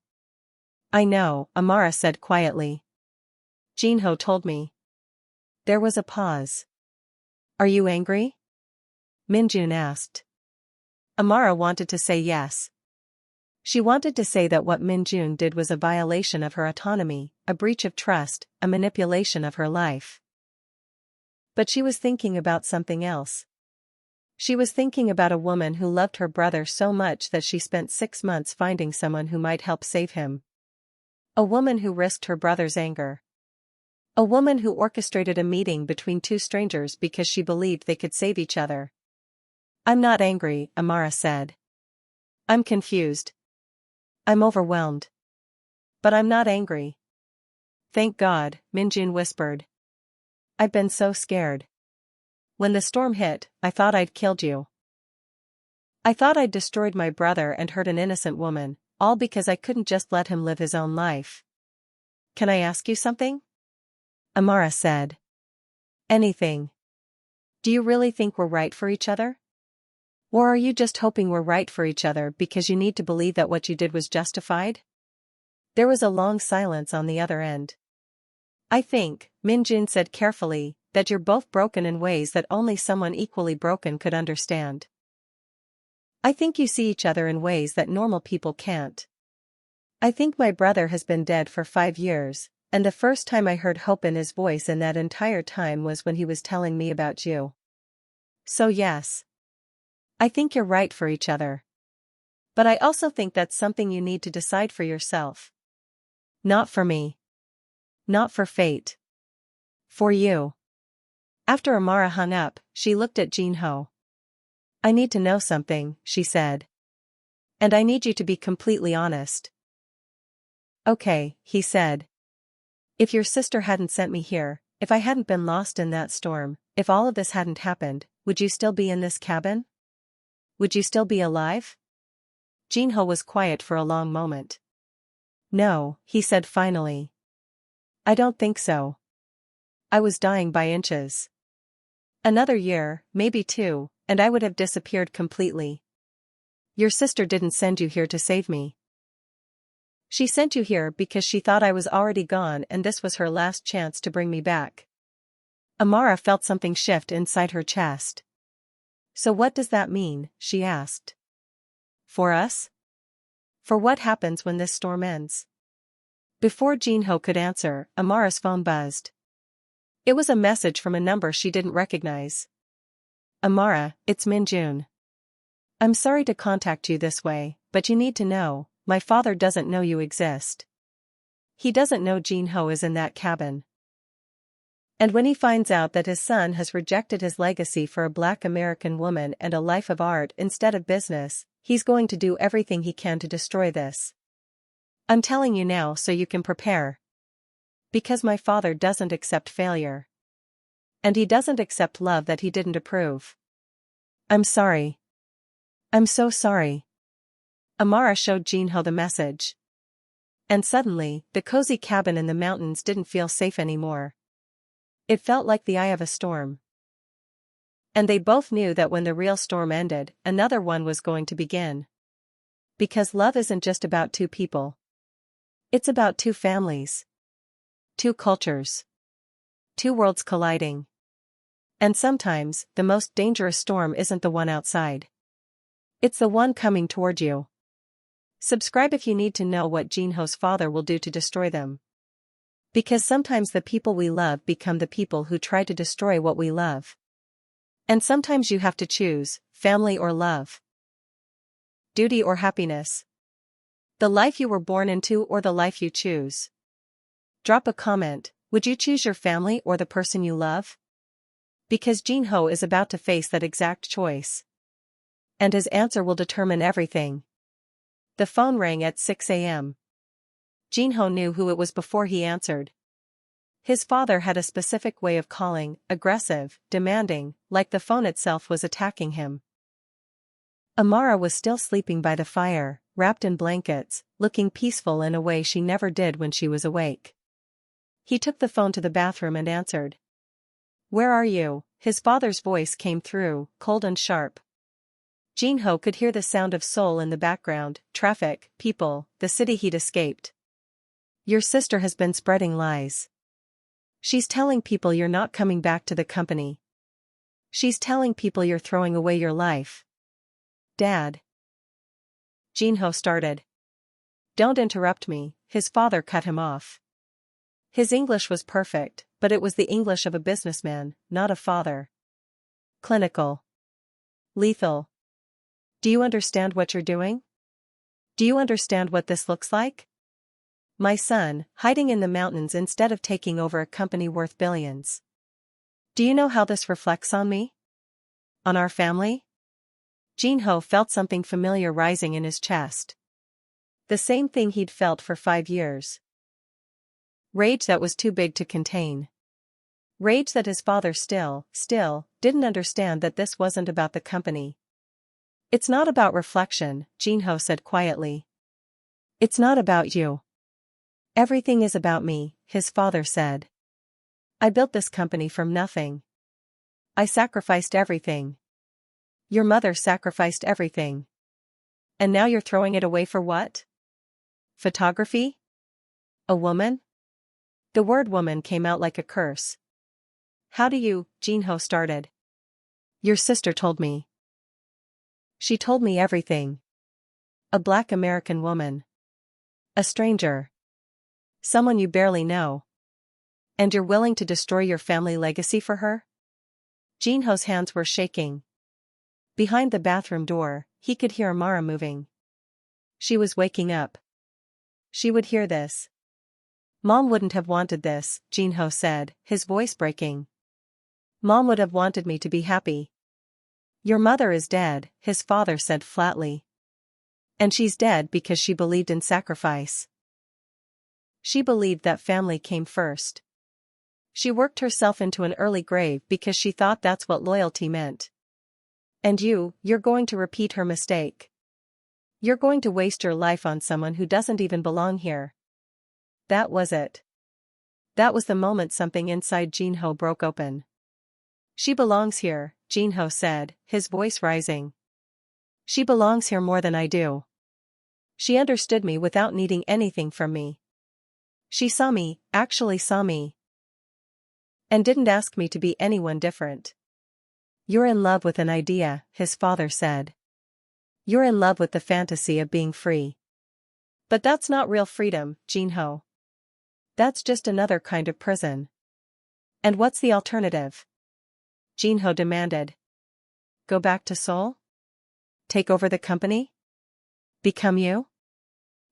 I know, Amara said quietly. Jinho told me. There was a pause. Are you angry? Minjun asked. Amara wanted to say yes. She wanted to say that what Minjun did was a violation of her autonomy, a breach of trust, a manipulation of her life. But she was thinking about something else. She was thinking about a woman who loved her brother so much that she spent 6 months finding someone who might help save him. A woman who risked her brother's anger. A woman who orchestrated a meeting between two strangers because she believed they could save each other. "I'm not angry," Amara said. "I'm confused. I'm overwhelmed. But I'm not angry." "Thank God," Minjun whispered. "I've been so scared. When the storm hit, I thought I'd killed you. I thought I'd destroyed my brother and hurt an innocent woman, all because I couldn't just let him live his own life." "Can I ask you something?" Amara said. "Anything. Do you really think we're right for each other? Or are you just hoping we're right for each other because you need to believe that what you did was justified?" There was a long silence on the other end. "I think," Minjun said carefully, "that you're both broken in ways that only someone equally broken could understand. I think you see each other in ways that normal people can't. I think my brother has been dead for 5 years, and the first time I heard hope in his voice in that entire time was when he was telling me about you. So yes. I think you're right for each other. But I also think that's something you need to decide for yourself. Not for me. Not for fate. For you." After Amara hung up, she looked at Jinho. "I need to know something," she said. "And I need you to be completely honest." "Okay," he said. "If your sister hadn't sent me here, if I hadn't been lost in that storm, if all of this hadn't happened, would you still be in this cabin? Would you still be alive?" Jinho was quiet for a long moment. "No," he said finally. "I don't think so. I was dying by inches. Another year, maybe 2, and I would have disappeared completely. Your sister didn't send you here to save me. She sent you here because she thought I was already gone and this was her last chance to bring me back." Amara felt something shift inside her chest. "So what does that mean?" she asked. "For us? For what happens when this storm ends?" Before Jinho could answer, Amara's phone buzzed. It was a message from a number she didn't recognize. "Amara, it's Minjun. I'm sorry to contact you this way, but you need to know, my father doesn't know you exist. He doesn't know Jinho is in that cabin. And when he finds out that his son has rejected his legacy for a Black American woman and a life of art instead of business, he's going to do everything he can to destroy this. I'm telling you now so you can prepare. Because my father doesn't accept failure. And he doesn't accept love that he didn't approve. I'm sorry. I'm so sorry." Amara showed Jinho the message. And suddenly, the cozy cabin in the mountains didn't feel safe anymore. It felt like the eye of a storm. And they both knew that when the real storm ended, another one was going to begin. Because love isn't just about 2 people. It's about 2 families. 2 cultures. 2 worlds colliding. And sometimes, the most dangerous storm isn't the one outside. It's the one coming toward you. Subscribe if you need to know what Jinho's father will do to destroy them. Because sometimes the people we love become the people who try to destroy what we love. And sometimes you have to choose, family or love. Duty or happiness. The life you were born into or the life you choose. Drop a comment, would you choose your family or the person you love? Because Jinho is about to face that exact choice. And his answer will determine everything. The phone rang at 6 a.m. Jinho knew who it was before he answered. His father had a specific way of calling, aggressive, demanding, like the phone itself was attacking him. Amara was still sleeping by the fire, wrapped in blankets, looking peaceful in a way she never did when she was awake. He took the phone to the bathroom and answered. "Where are you?" His father's voice came through, cold and sharp. Jinho could hear the sound of Seoul in the background, traffic, people, the city he'd escaped. "Your sister has been spreading lies. She's telling people you're not coming back to the company. She's telling people you're throwing away your life." "Dad." Jinho started. "Don't interrupt me," his father cut him off. His English was perfect, but it was the English of a businessman, not a father. Clinical. Lethal. Do you understand what you're doing? Do you understand what this looks like? My son, hiding in the mountains instead of taking over a company worth billions. Do you know how this reflects on me? On our family? Jin-ho felt something familiar rising in his chest. The same thing he'd felt for 5 years. Rage that was too big to contain. Rage that his father still didn't understand that this wasn't about the company. It's not about reflection, Jin-ho said quietly. It's not about you. Everything is about me, his father said. I built this company from nothing. I sacrificed everything. Your mother sacrificed everything. And now you're throwing it away for what? Photography? A woman? The word woman came out like a curse. How do you, Jin-ho started. Your sister told me. She told me everything. A Black American woman. A stranger. Someone you barely know. And you're willing to destroy your family legacy for her? Jin-ho's hands were shaking. Behind the bathroom door, he could hear Amara moving. She was waking up. She would hear this. Mom wouldn't have wanted this, Jin-ho said, his voice breaking. Mom would have wanted me to be happy. Your mother is dead, his father said flatly. And she's dead because she believed in sacrifice. She believed that family came first. She worked herself into an early grave because she thought that's what loyalty meant. And you're going to repeat her mistake. You're going to waste your life on someone who doesn't even belong here. That was it. That was the moment something inside Jin-ho broke open. She belongs here, Jin-ho said, his voice rising. She belongs here more than I do. She understood me without needing anything from me. She saw me, actually saw me. And didn't ask me to be anyone different. You're in love with an idea, his father said. You're in love with the fantasy of being free. But that's not real freedom, Jin-ho. That's just another kind of prison. And what's the alternative? Jin-ho demanded. Go back to Seoul? Take over the company? Become you?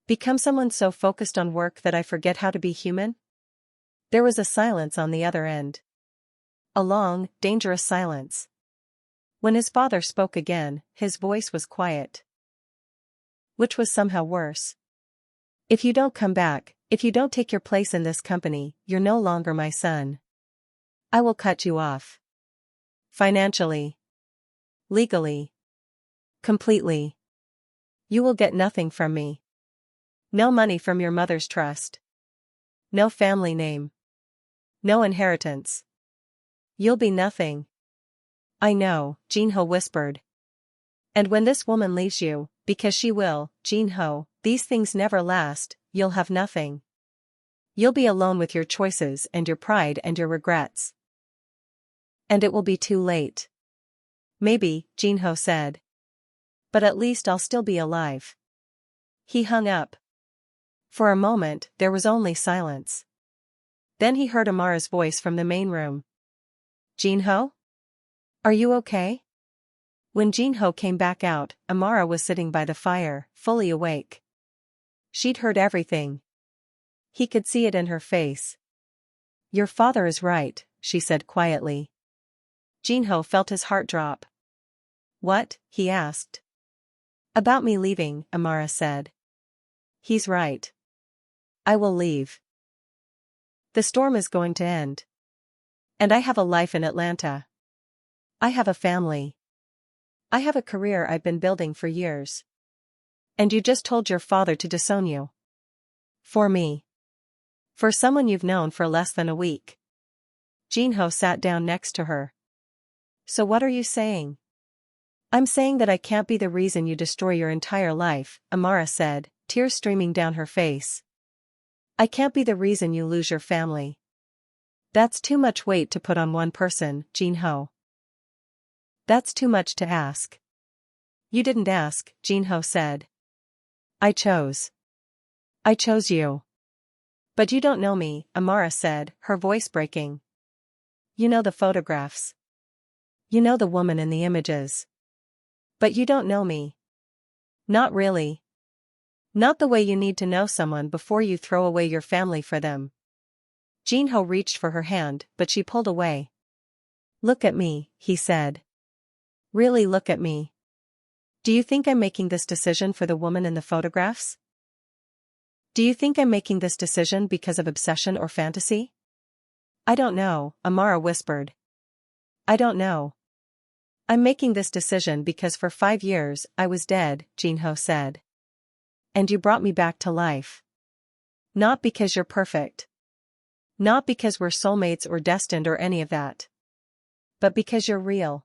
Become someone so focused on work that I forget how to be human? There was a silence on the other end. A long, dangerous silence. When his father spoke again, his voice was quiet. Which was somehow worse. If you don't come back, if you don't take your place in this company, you're no longer my son. I will cut you off. Financially. Legally. Completely. You will get nothing from me. No money from your mother's trust. No family name. No inheritance. You'll be nothing. I know, Jin-ho whispered. And when this woman leaves you, because she will, Jin-ho, these things never last, you'll have nothing. You'll be alone with your choices and your pride and your regrets. And it will be too late. Maybe, Jin-ho said. But at least I'll still be alive. He hung up. For a moment, there was only silence. Then he heard Amara's voice from the main room. Jin-ho? Are you okay? When Jin-ho came back out, Amara was sitting by the fire, fully awake. She'd heard everything. He could see it in her face. Your father is right, she said quietly. Jin-ho felt his heart drop. What? He asked. About me leaving, Amara said. He's right. I will leave. The storm is going to end. And I have a life in Atlanta. I have a family. I have a career I've been building for years. And you just told your father to disown you. For me. For someone you've known for less than a week. Jin-ho sat down next to her. So what are you saying? I'm saying that I can't be the reason you destroy your entire life, Amara said, tears streaming down her face. I can't be the reason you lose your family. That's too much weight to put on one person, Jin-ho. That's too much to ask. You didn't ask, Jin-ho said. I chose. I chose you. But you don't know me, Amara said, her voice breaking. You know the photographs. You know the woman in the images. But you don't know me. Not really. Not the way you need to know someone before you throw away your family for them. Jinho reached for her hand, but she pulled away. Look at me, he said. Really look at me. Do you think I'm making this decision for the woman in the photographs? Do you think I'm making this decision because of obsession or fantasy? I don't know, Amara whispered. I don't know. I'm making this decision because for 5 years I was dead, Jinho said. And you brought me back to life. Not because you're perfect. Not because we're soulmates or destined or any of that. But because you're real.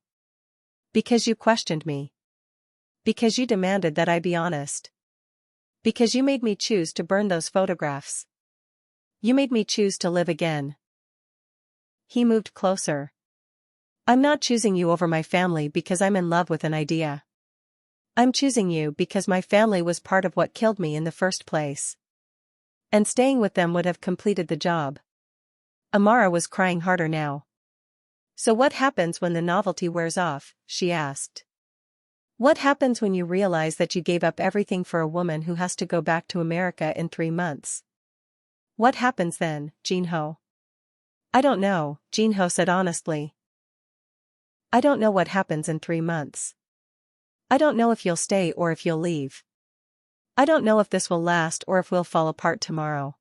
Because you questioned me. Because you demanded that I be honest. Because you made me choose to burn those photographs. You made me choose to live again. He moved closer. I'm not choosing you over my family because I'm in love with an idea. I'm choosing you because my family was part of what killed me in the first place. And staying with them would have completed the job. Amara was crying harder now. So what happens when the novelty wears off? She asked. What happens when you realize that you gave up everything for a woman who has to go back to America in 3 months? What happens then, Jinho? I don't know, Jinho said honestly. I don't know what happens in 3 months. I don't know if you'll stay or if you'll leave. I don't know if this will last or if we'll fall apart tomorrow.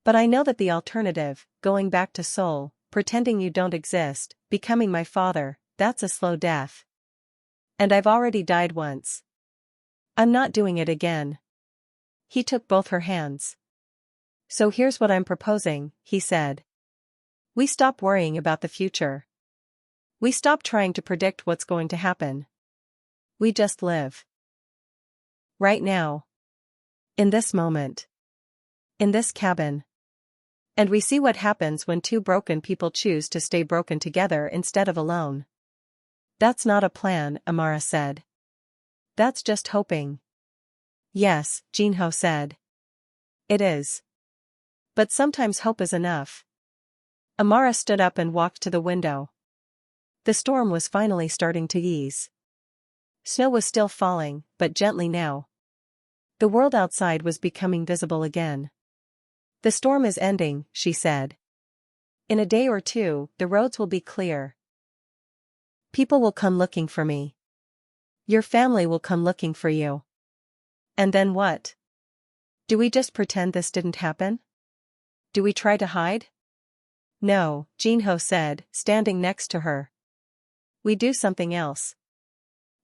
But I know that the alternative, going back to Seoul, pretending you don't exist, becoming my father, that's a slow death. And I've already died once. I'm not doing it again. He took both her hands. So here's what I'm proposing, he said. We stop worrying about the future. We stop trying to predict what's going to happen. We just live. Right now. In this moment. In this cabin. And we see what happens when 2 broken people choose to stay broken together instead of alone. That's not a plan, Amara said. That's just hoping. Yes, Jinho said. It is. But sometimes hope is enough. Amara stood up and walked to the window. The storm was finally starting to ease. Snow was still falling, but gently now. The world outside was becoming visible again. The storm is ending, she said. In a day or 2, the roads will be clear. People will come looking for me. Your family will come looking for you. And then what? Do we just pretend this didn't happen? Do we try to hide? No, Jinho said, standing next to her. We do something else.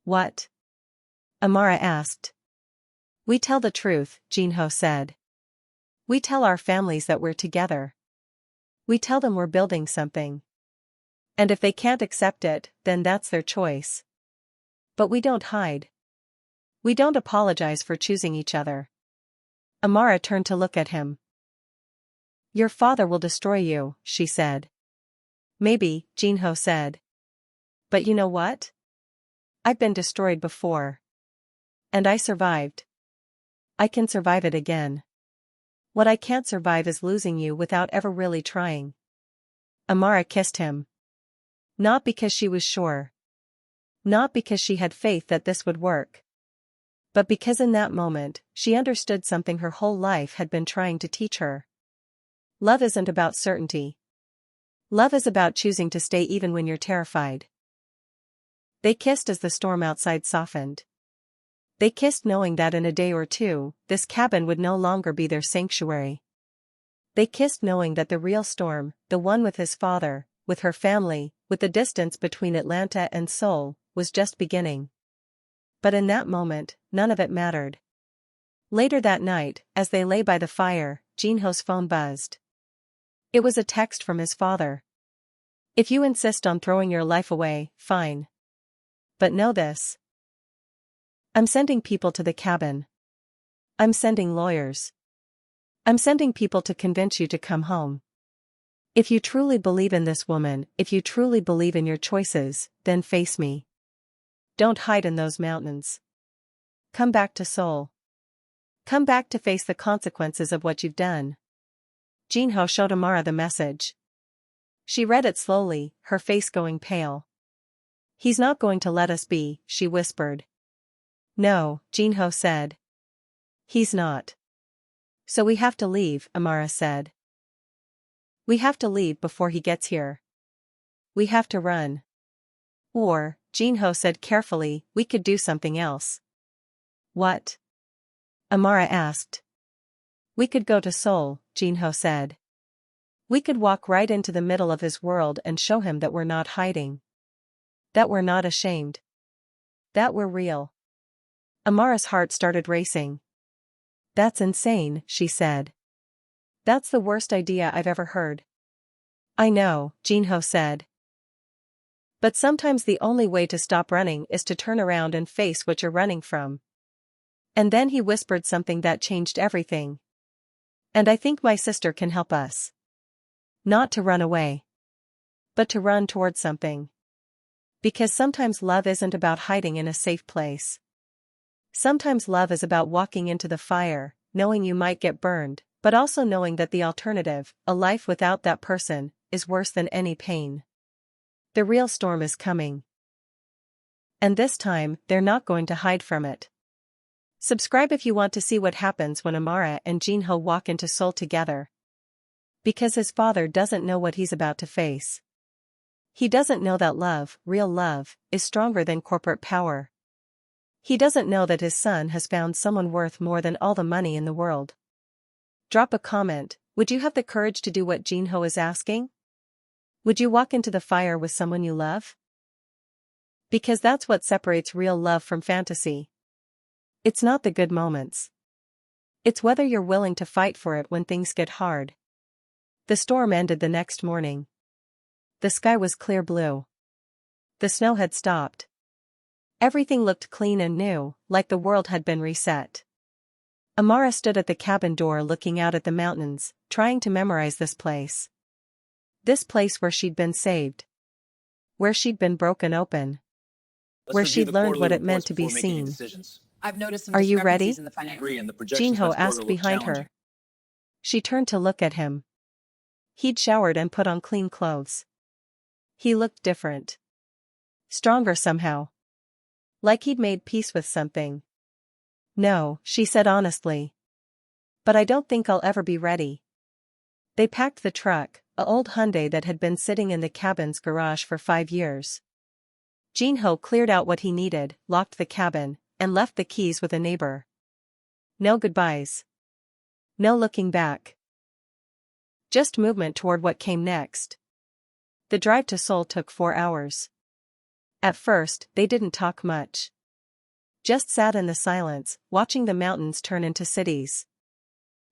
What? Amara asked. We tell the truth, Jinho said. We tell our families that we're together. We tell them we're building something. And if they can't accept it, then that's their choice. But we don't hide. We don't apologize for choosing each other. Amara turned to look at him. Your father will destroy you, she said. Maybe, Jinho said. But you know what? I've been destroyed before. And I survived. I can survive it again. What I can't survive is losing you without ever really trying. Amara kissed him. Not because she was sure. Not because she had faith that this would work. But because in that moment, she understood something her whole life had been trying to teach her. Love isn't about certainty. Love is about choosing to stay even when you're terrified. They kissed as the storm outside softened. They kissed knowing that in a day or 2, this cabin would no longer be their sanctuary. They kissed knowing that the real storm, the one with his father, with her family, with the distance between Atlanta and Seoul, was just beginning. But in that moment, none of it mattered. Later that night, as they lay by the fire, Jinho's phone buzzed. It was a text from his father. If you insist on throwing your life away, fine. But know this. I'm sending people to the cabin. I'm sending lawyers. I'm sending people to convince you to come home. If you truly believe in this woman, if you truly believe in your choices, then face me. Don't hide in those mountains. Come back to Seoul. Come back to face the consequences of what you've done. Jinho showed Amara the message. She read it slowly, her face going pale. He's not going to let us be, she whispered. No, Jinho said. He's not. So we have to leave, Amara said. We have to leave before he gets here. We have to run. Or, Jinho said carefully, we could do something else. What? Amara asked. We could go to Seoul, Jinho said. We could walk right into the middle of his world and show him that we're not hiding. That we're not ashamed. That we're real. Amara's heart started racing. That's insane, she said. That's the worst idea I've ever heard. I know, Jinho said. But sometimes the only way to stop running is to turn around and face what you're running from. And then he whispered something that changed everything. And I think my sister can help us. Not to run away. But to run towards something. Because sometimes love isn't about hiding in a safe place. Sometimes love is about walking into the fire, knowing you might get burned, but also knowing that the alternative, a life without that person, is worse than any pain. The real storm is coming. And this time, they're not going to hide from it. Subscribe if you want to see what happens when Amara and Jinho walk into Seoul together. Because his father doesn't know what he's about to face. He doesn't know that love, real love, is stronger than corporate power. He doesn't know that his son has found someone worth more than all the money in the world. Drop a comment, would you have the courage to do what Jinho is asking? Would you walk into the fire with someone you love? Because that's what separates real love from fantasy. It's not the good moments. It's whether you're willing to fight for it when things get hard. The storm ended the next morning. The sky was clear blue. The snow had stopped. Everything looked clean and new, like the world had been reset. Amara stood at the cabin door looking out at the mountains, trying to memorize this place. This place where she'd been saved. Where she'd been broken open. Where she'd learned what it meant to be seen. I've noticed some Are you ready? discrepancies in the financial. Jinho asked behind her. She turned to look at him. He'd showered and put on clean clothes. He looked different. Stronger somehow. Like he'd made peace with something. No, she said honestly. But I don't think I'll ever be ready. They packed the truck, an old Hyundai that had been sitting in the cabin's garage for 5 years. Jinho cleared out what he needed, locked the cabin, and left the keys with a neighbor. No goodbyes. No looking back. Just movement toward what came next. The drive to Seoul took 4 hours. At first, they didn't talk much. Just sat in the silence, watching the mountains turn into cities.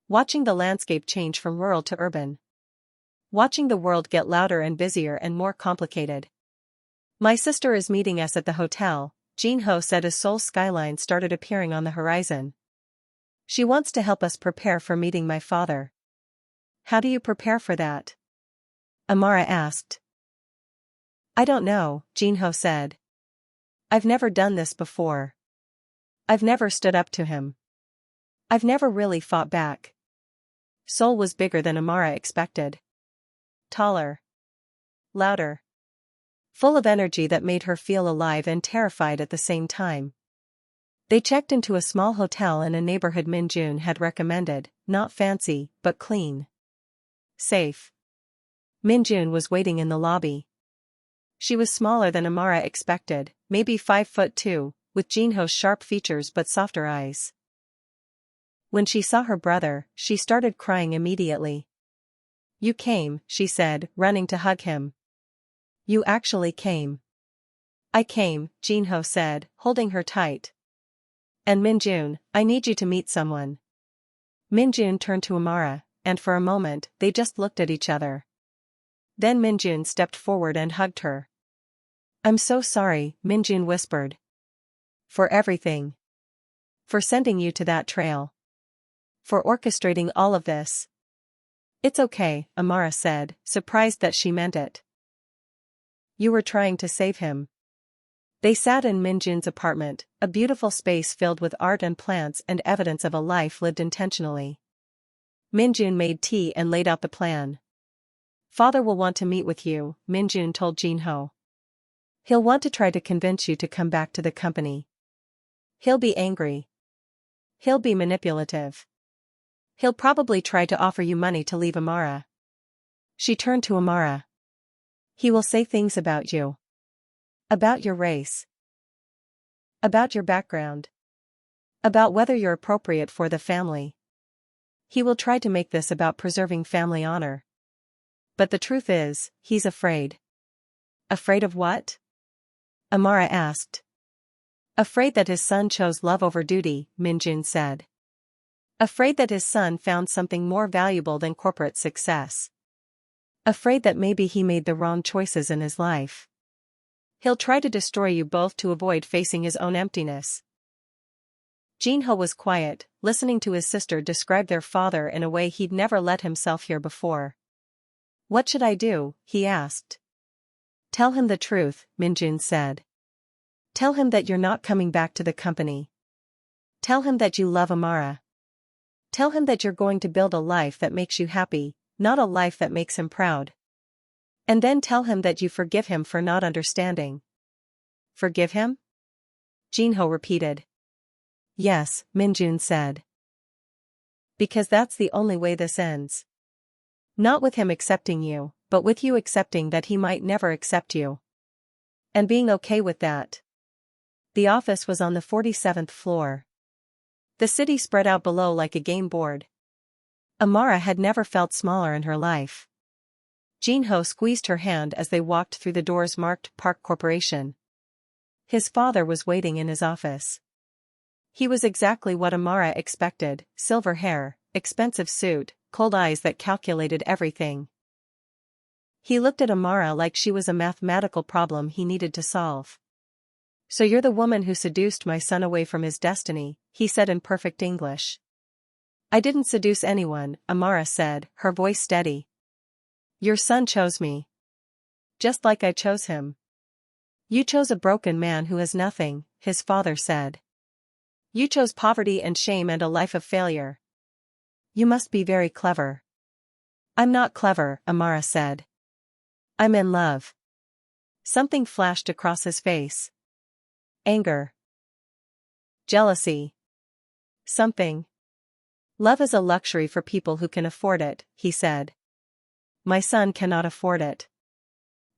Watching the landscape change from rural to urban. Watching the world get louder and busier and more complicated. My sister is meeting us at the hotel, Jinho said as Seoul's skyline started appearing on the horizon. She wants to help us prepare for meeting my father. How do you prepare for that? Amara asked. I don't know, Jinho said. I've never done this before. I've never stood up to him. I've never really fought back. Seoul was bigger than Amara expected. Taller. Louder. Full of energy that made her feel alive and terrified at the same time. They checked into a small hotel in a neighborhood Minjun had recommended, not fancy, but clean. Safe. Minjun was waiting in the lobby. She was smaller than Amara expected, maybe 5'2", with Jinho's sharp features but softer eyes. When she saw her brother, she started crying immediately. You came, she said, running to hug him. You actually came. I came, Jinho said, holding her tight. And Minjun, I need you to meet someone. Minjun turned to Amara, and for a moment, they just looked at each other. Then Minjun stepped forward and hugged her. I'm so sorry, Minjun whispered. For everything. For sending you to that trail. For orchestrating all of this. It's okay, Amara said, surprised that she meant it. You were trying to save him. They sat in Minjun's apartment, a beautiful space filled with art and plants and evidence of a life lived intentionally. Minjun made tea and laid out the plan. Father will want to meet with you, Minjun told Jinho. He'll want to try to convince you to come back to the company. He'll be angry. He'll be manipulative. He'll probably try to offer you money to leave Amara. She turned to Amara. He will say things about you. About your race. About your background. About whether you're appropriate for the family. He will try to make this about preserving family honor. But the truth is, he's afraid. Afraid of what? Amara asked. Afraid that his son chose love over duty, Minjun said. Afraid that his son found something more valuable than corporate success. Afraid that maybe he made the wrong choices in his life. He'll try to destroy you both to avoid facing his own emptiness. Jinho was quiet, listening to his sister describe their father in a way he'd never let himself hear before. What should I do? He asked. Tell him the truth, Minjun said. Tell him that you're not coming back to the company. Tell him that you love Amara. Tell him that you're going to build a life that makes you happy, not a life that makes him proud. And then tell him that you forgive him for not understanding. Forgive him? Jinho repeated. Yes, Minjun said. Because that's the only way this ends. Not with him accepting you, but with you accepting that he might never accept you. And being okay with that. The office was on the 47th floor. The city spread out below like a game board. Amara had never felt smaller in her life. Jinho squeezed her hand as they walked through the doors marked Park Corporation. His father was waiting in his office. He was exactly what Amara expected, silver hair, expensive suit, cold eyes that calculated everything. He looked at Amara like she was a mathematical problem he needed to solve. So you're the woman who seduced my son away from his destiny, he said in perfect English. I didn't seduce anyone, Amara said, her voice steady. Your son chose me. Just like I chose him. You chose a broken man who has nothing, his father said. You chose poverty and shame and a life of failure. You must be very clever. I'm not clever, Amara said. I'm in love. Something flashed across his face. Anger. Jealousy. Something. Love is a luxury for people who can afford it, he said. My son cannot afford it.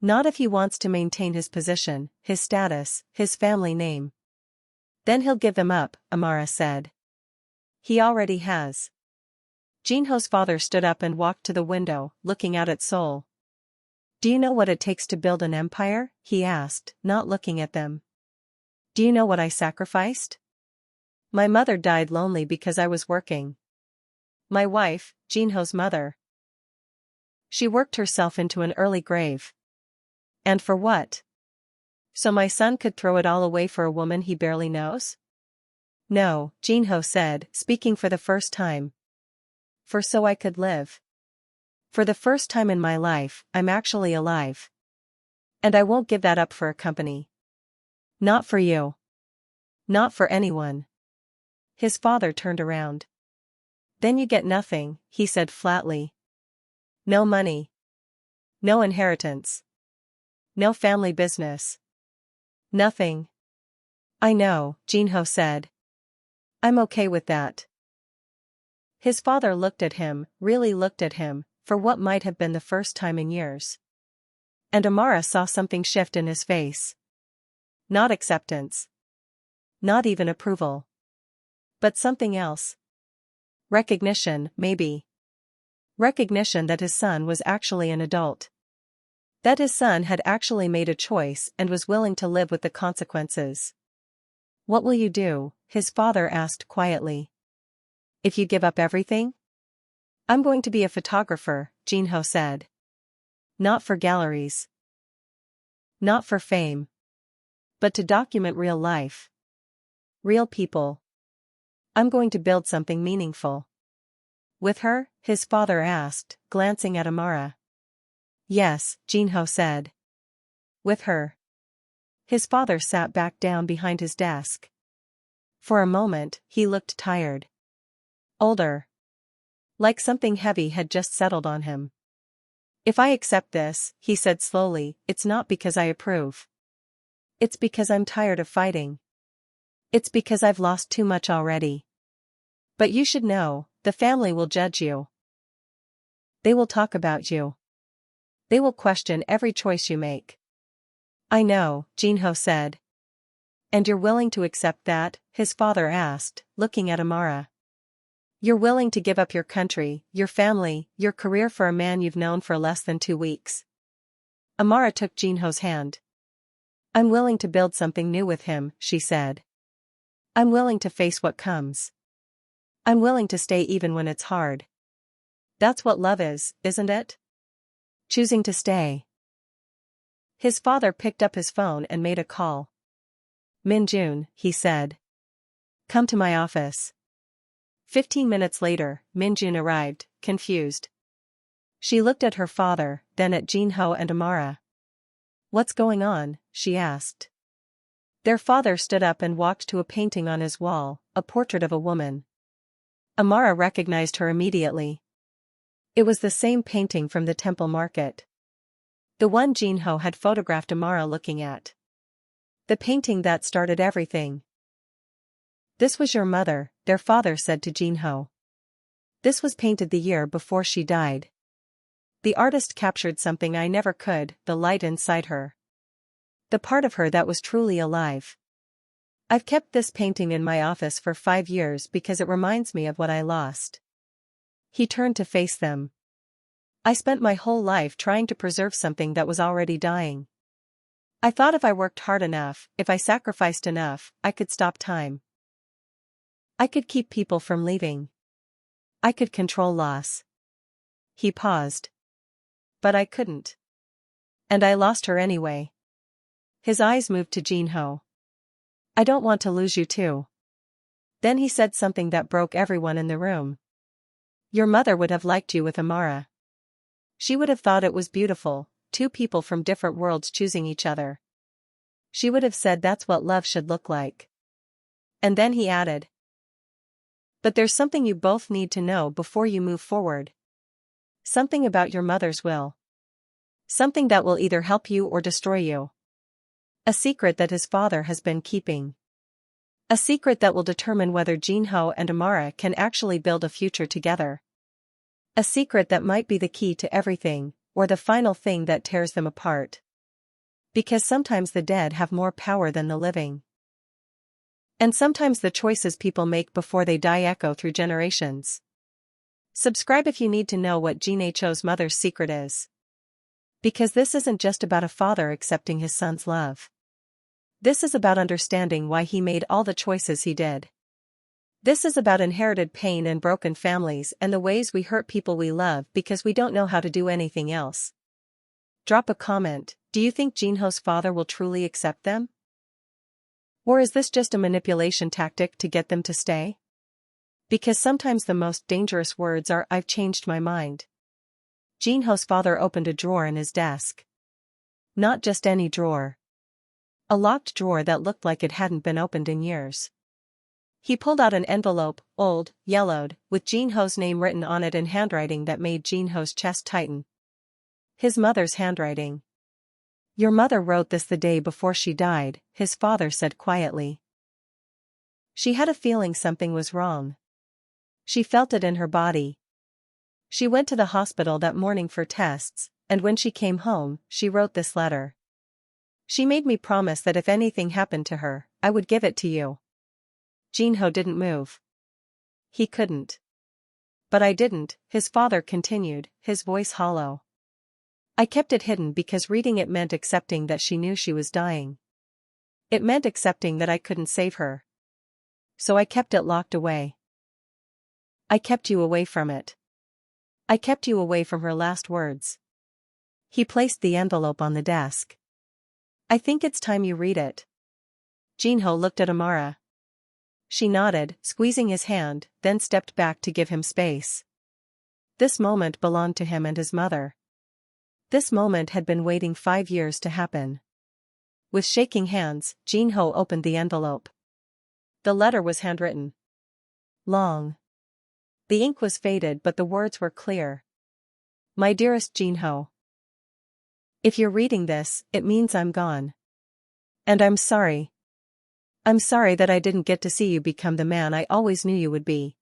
Not if he wants to maintain his position, his status, his family name. Then he'll give them up, Amara said. He already has. Jinho's father stood up and walked to the window, looking out at Seoul. Do you know what it takes to build an empire? He asked, not looking at them. Do you know what I sacrificed? My mother died lonely because I was working. My wife, Jinho's mother. She worked herself into an early grave. And for what? So my son could throw it all away for a woman he barely knows? No, Jinho said, speaking for the first time. For so I could live. For the first time in my life, I'm actually alive. And I won't give that up for a company. Not for you. Not for anyone. His father turned around. Then you get nothing, he said flatly. No money. No inheritance. No family business. Nothing. I know, Jinho said. I'm okay with that. His father looked at him, really looked at him, for what might have been the first time in years. And Amara saw something shift in his face. Not acceptance. Not even approval. But something else. Recognition, maybe. Recognition that his son was actually an adult. That his son had actually made a choice and was willing to live with the consequences. What will you do? His father asked quietly. If you give up everything? I'm going to be a photographer, Jinho said. Not for galleries. Not for fame. But to document real life. Real people. I'm going to build something meaningful. With her? His father asked, glancing at Amara. Yes, Jinho said. With her. His father sat back down behind his desk. For a moment, he looked tired. Older. Like something heavy had just settled on him. If I accept this, he said slowly, it's not because I approve. It's because I'm tired of fighting. It's because I've lost too much already. But you should know, the family will judge you. They will talk about you. They will question every choice you make. I know, Jinho said. And you're willing to accept that? His father asked, looking at Amara. You're willing to give up your country, your family, your career for a man you've known for less than 2 weeks? Amara took Jinho's hand. I'm willing to build something new with him, she said. I'm willing to face what comes. I'm willing to stay even when it's hard. That's what love is, isn't it? Choosing to stay. His father picked up his phone and made a call. Minjun, he said. Come to my office. 15 minutes later, Minjun arrived, confused. She looked at her father, then at Jinho and Amara. What's going on? She asked. Their father stood up and walked to a painting on his wall, a portrait of a woman. Amara recognized her immediately. It was the same painting from the temple market. The one Jinho had photographed Amara looking at. The painting that started everything. This was your mother, their father said to Jinho. This was painted the year before she died. The artist captured something I never could, the light inside her. The part of her that was truly alive. I've kept this painting in my office for 5 years because it reminds me of what I lost. He turned to face them. I spent my whole life trying to preserve something that was already dying. I thought if I worked hard enough, if I sacrificed enough, I could stop time. I could keep people from leaving. I could control loss. He paused. But I couldn't. And I lost her anyway. His eyes moved to Jinho. I don't want to lose you too. Then he said something that broke everyone in the room. Your mother would have liked you with Amara. She would have thought it was beautiful, 2 people from different worlds choosing each other. She would have said that's what love should look like. And then he added. But there's something you both need to know before you move forward. Something about your mother's will. Something that will either help you or destroy you. A secret that his father has been keeping. A secret that will determine whether Jinho and Amara can actually build a future together. A secret that might be the key to everything, or the final thing that tears them apart. Because sometimes the dead have more power than the living. And sometimes the choices people make before they die echo through generations. Subscribe if you need to know what Jinho's mother's secret is. Because this isn't just about a father accepting his son's love. This is about understanding why he made all the choices he did. This is about inherited pain and broken families and the ways we hurt people we love because we don't know how to do anything else. Drop a comment. Do you think Jinho's father will truly accept them? Or is this just a manipulation tactic to get them to stay? Because sometimes the most dangerous words are "I've changed my mind." Jinho's father opened a drawer in his desk. Not just any drawer. A locked drawer that looked like it hadn't been opened in years. He pulled out an envelope, old, yellowed, with Jinho's name written on it in handwriting that made Jinho's chest tighten. His mother's handwriting. Your mother wrote this the day before she died, his father said quietly. She had a feeling something was wrong. She felt it in her body. She went to the hospital that morning for tests, and when she came home, she wrote this letter. She made me promise that if anything happened to her, I would give it to you. Jinho didn't move. He couldn't. But I didn't, his father continued, his voice hollow. I kept it hidden because reading it meant accepting that she knew she was dying. It meant accepting that I couldn't save her. So I kept it locked away. I kept you away from it. I kept you away from her last words. He placed the envelope on the desk. I think it's time you read it. Jinho looked at Amara. She nodded, squeezing his hand, then stepped back to give him space. This moment belonged to him and his mother. This moment had been waiting 5 years to happen. With shaking hands, Jinho opened the envelope. The letter was handwritten. Long. The ink was faded but the words were clear. My dearest Jinho. If you're reading this, it means I'm gone. And I'm sorry. I'm sorry that I didn't get to see you become the man I always knew you would be.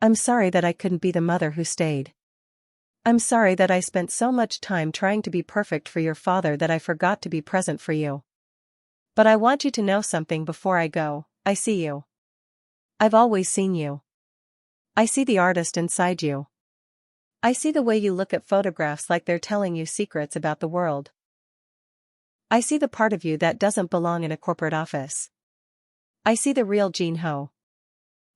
I'm sorry that I couldn't be the mother who stayed. I'm sorry that I spent so much time trying to be perfect for your father that I forgot to be present for you. But I want you to know something before I go. I see you. I've always seen you. I see the artist inside you. I see the way you look at photographs like they're telling you secrets about the world. I see the part of you that doesn't belong in a corporate office. I see the real Jin-ho.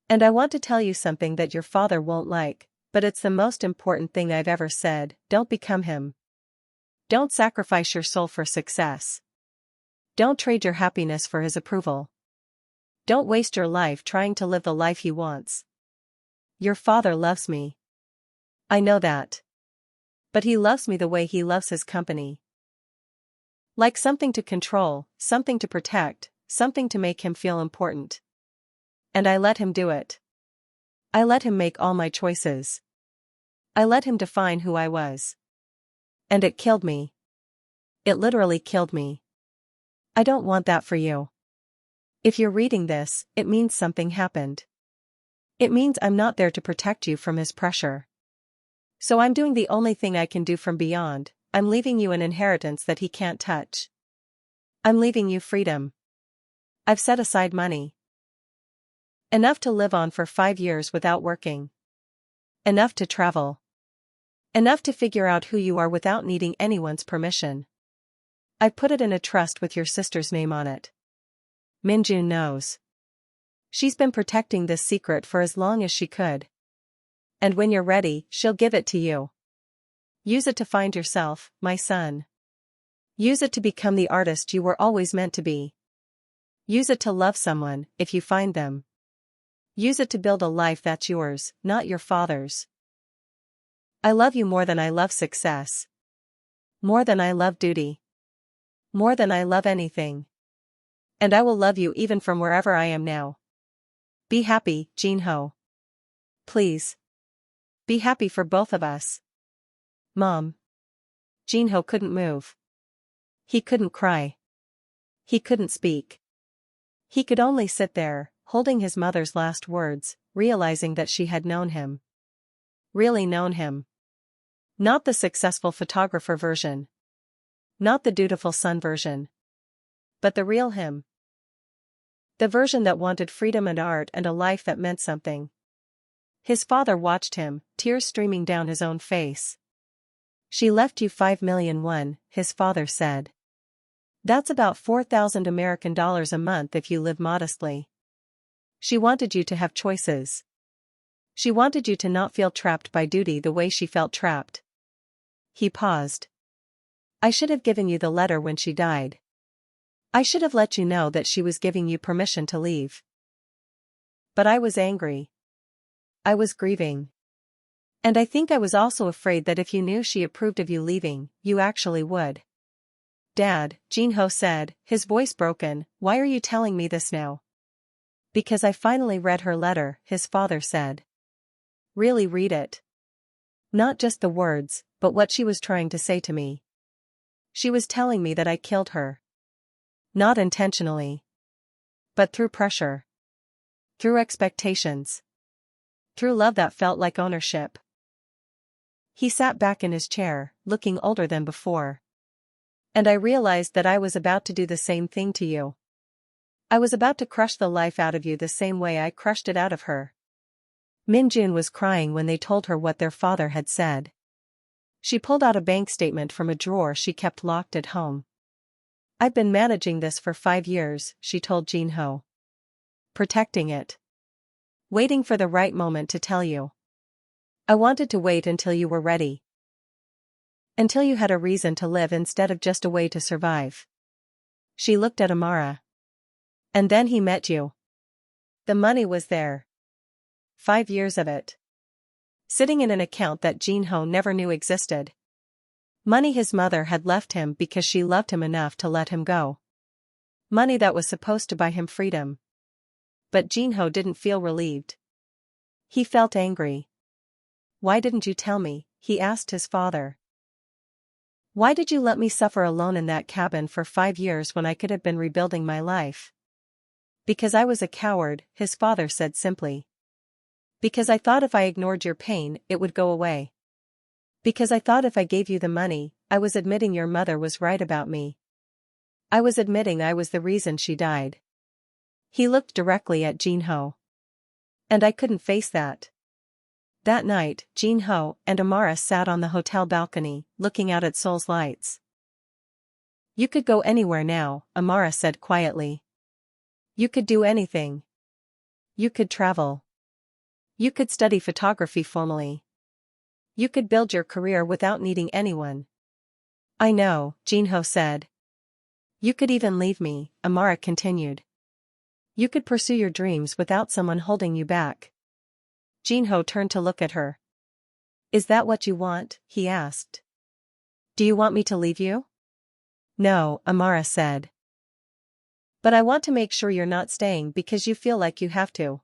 And I want to tell you something that your father won't like, but it's the most important thing I've ever said. Don't become him. Don't sacrifice your soul for success. Don't trade your happiness for his approval. Don't waste your life trying to live the life he wants. Your father loves me. I know that. But he loves me the way he loves his company. Like something to control, something to protect, something to make him feel important. And I let him do it. I let him make all my choices. I let him define who I was. And it killed me. It literally killed me. I don't want that for you. If you're reading this, it means something happened. It means I'm not there to protect you from his pressure. So I'm doing the only thing I can do from beyond. I'm leaving you an inheritance that he can't touch. I'm leaving you freedom. I've set aside money. Enough to live on for 5 years without working. Enough to travel. Enough to figure out who you are without needing anyone's permission. I put it in a trust with your sister's name on it. Minjun knows. She's been protecting this secret for as long as she could. And when you're ready, she'll give it to you. Use it to find yourself, my son. Use it to become the artist you were always meant to be. Use it to love someone, if you find them. Use it to build a life that's yours, not your father's. I love you more than I love success. More than I love duty. More than I love anything. And I will love you even from wherever I am now. Be happy, Jin-ho. Please. Be happy for both of us. Mom. Jin-ho couldn't move. He couldn't cry. He couldn't speak. He could only sit there, holding his mother's last words, realizing that she had known him. Really known him. Not the successful photographer version. Not the dutiful son version. But the real him. The version that wanted freedom and art and a life that meant something. His father watched him, tears streaming down his own face. She left you 5 million won, his father said. That's about 4,000 American dollars a month if you live modestly. She wanted you to have choices. She wanted you to not feel trapped by duty the way she felt trapped. He paused. I should have given you the letter when she died. I should have let you know that she was giving you permission to leave. But I was angry. I was grieving. And I think I was also afraid that if you knew she approved of you leaving, you actually would. Dad, Jin-ho said, his voice broken, why are you telling me this now? Because I finally read her letter, his father said. Really read it. Not just the words, but what she was trying to say to me. She was telling me that I killed her. Not intentionally. But through pressure. Through expectations. Through love that felt like ownership. He sat back in his chair, looking older than before. And I realized that I was about to do the same thing to you. I was about to crush the life out of you the same way I crushed it out of her. Minjun was crying when they told her what their father had said. She pulled out a bank statement from a drawer she kept locked at home. I've been managing this for 5 years, she told Jin-ho. Protecting it. Waiting for the right moment to tell you. I wanted to wait until you were ready. Until you had a reason to live instead of just a way to survive. She looked at Amara. And then he met you. The money was there. 5 years of it. Sitting in an account that Jin-ho never knew existed. Money his mother had left him because she loved him enough to let him go. Money that was supposed to buy him freedom. But Jin-ho didn't feel relieved. He felt angry. Why didn't you tell me? He asked his father. Why did you let me suffer alone in that cabin for 5 years when I could have been rebuilding my life? Because I was a coward, his father said simply. Because I thought if I ignored your pain, it would go away. Because I thought if I gave you the money, I was admitting your mother was right about me. I was admitting I was the reason she died. He looked directly at Jin-ho. And I couldn't face that. That night, Jin-ho and Amara sat on the hotel balcony, looking out at Seoul's lights. You could go anywhere now, Amara said quietly. You could do anything. You could travel. You could study photography formally. You could build your career without needing anyone. I know, Jin-ho said. You could even leave me, Amara continued. You could pursue your dreams without someone holding you back. Jin-ho turned to look at her. Is that what you want? He asked. Do you want me to leave you? No, Amara said. But I want to make sure you're not staying because you feel like you have to.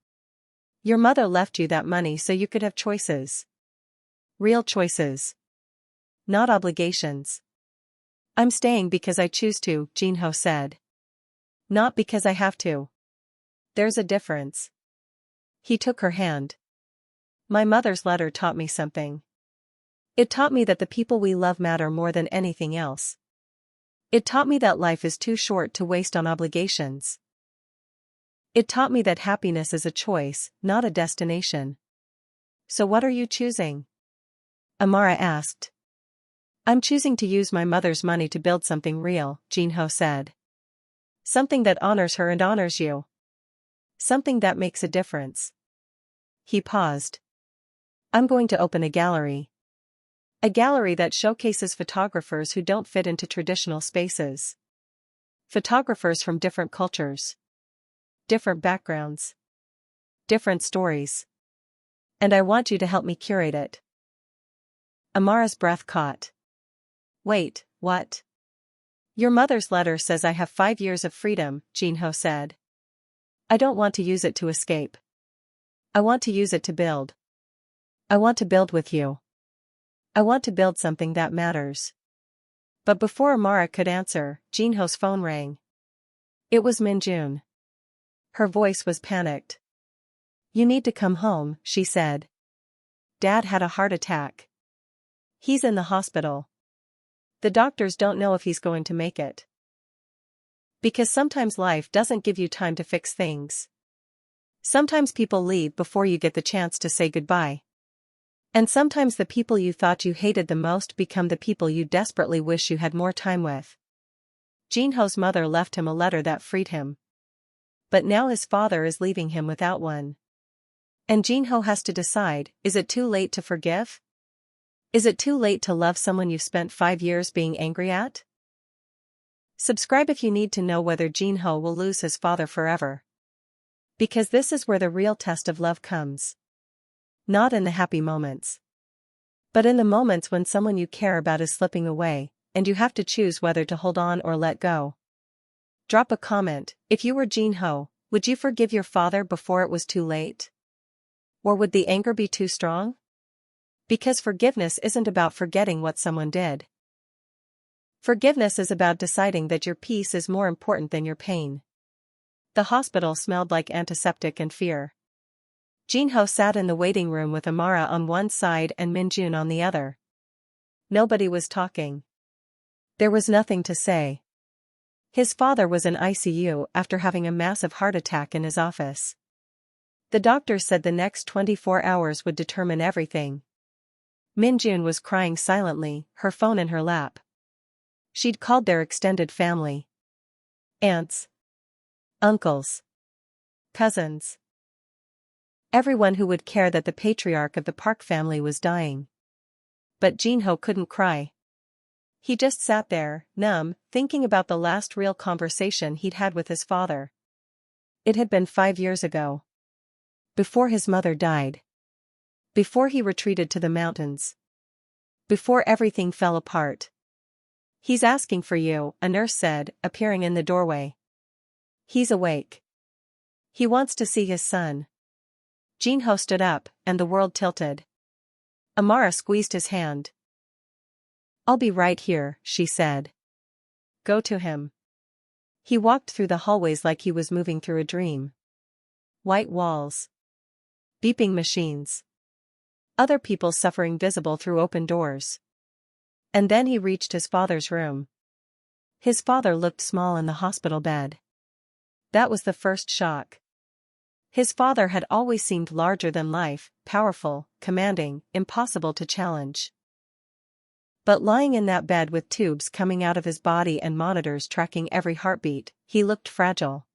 Your mother left you that money so you could have choices. Real choices. Not obligations. I'm staying because I choose to, Jin-ho said. Not because I have to. There's a difference. He took her hand. My mother's letter taught me something. It taught me that the people we love matter more than anything else. It taught me that life is too short to waste on obligations. It taught me that happiness is a choice, not a destination. So what are you choosing? Amara asked. I'm choosing to use my mother's money to build something real, Jin-ho said. Something that honors her and honors you. Something that makes a difference. He paused. I'm going to open a gallery. A gallery that showcases photographers who don't fit into traditional spaces. Photographers from different cultures. Different backgrounds. Different stories. And I want you to help me curate it. Amara's breath caught. Wait, what? Your mother's letter says I have 5 years of freedom, Jin-ho said. I don't want to use it to escape. I want to use it to build. I want to build with you. I want to build something that matters. But before Amara could answer, Jin-ho's phone rang. It was Min-jun. Her voice was panicked. You need to come home, she said. Dad had a heart attack. He's in the hospital. The doctors don't know if he's going to make it. Because sometimes life doesn't give you time to fix things. Sometimes people leave before you get the chance to say goodbye. And sometimes the people you thought you hated the most become the people you desperately wish you had more time with. Jin-ho's mother left him a letter that freed him. But now his father is leaving him without one. And Jin-ho has to decide, is it too late to forgive? Is it too late to love someone you've spent 5 years being angry at? Subscribe if you need to know whether Jin-ho will lose his father forever. Because this is where the real test of love comes. Not in the happy moments. But in the moments when someone you care about is slipping away, and you have to choose whether to hold on or let go. Drop a comment. If you were Jin-ho, would you forgive your father before it was too late? Or would the anger be too strong? Because forgiveness isn't about forgetting what someone did. Forgiveness is about deciding that your peace is more important than your pain. The hospital smelled like antiseptic and fear. Jin-ho sat in the waiting room with Amara on one side and Min-jun on the other. Nobody was talking. There was nothing to say. His father was in ICU after having a massive heart attack in his office. The doctor said the next 24 hours would determine everything. Min-jun was crying silently, her phone in her lap. She'd called their extended family. Aunts. Uncles. Cousins. Everyone who would care that the patriarch of the Park family was dying. But Jin-ho couldn't cry. He just sat there, numb, thinking about the last real conversation he'd had with his father. It had been 5 years ago. Before his mother died. Before he retreated to the mountains. Before everything fell apart. He's asking for you, a nurse said, appearing in the doorway. He's awake. He wants to see his son. Jin-ho stood up, and the world tilted. Amara squeezed his hand. I'll be right here, she said. Go to him. He walked through the hallways like he was moving through a dream. White walls. Beeping machines. Other people suffering visible through open doors. And then he reached his father's room. His father looked small in the hospital bed. That was the first shock. His father had always seemed larger than life, powerful, commanding, impossible to challenge. But lying in that bed with tubes coming out of his body and monitors tracking every heartbeat, he looked fragile.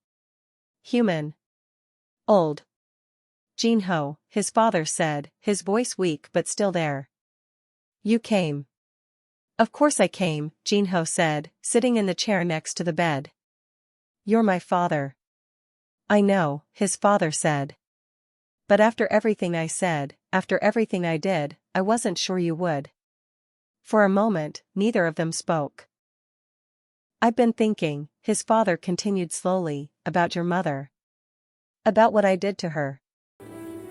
Human. Old. Jin-ho, his father said, his voice weak but still there. You came. Of course I came, Jin-ho said, sitting in the chair next to the bed. You're my father. I know, his father said. But after everything I said, after everything I did, I wasn't sure you would. For a moment, neither of them spoke. I've been thinking, his father continued slowly, about your mother. About what I did to her.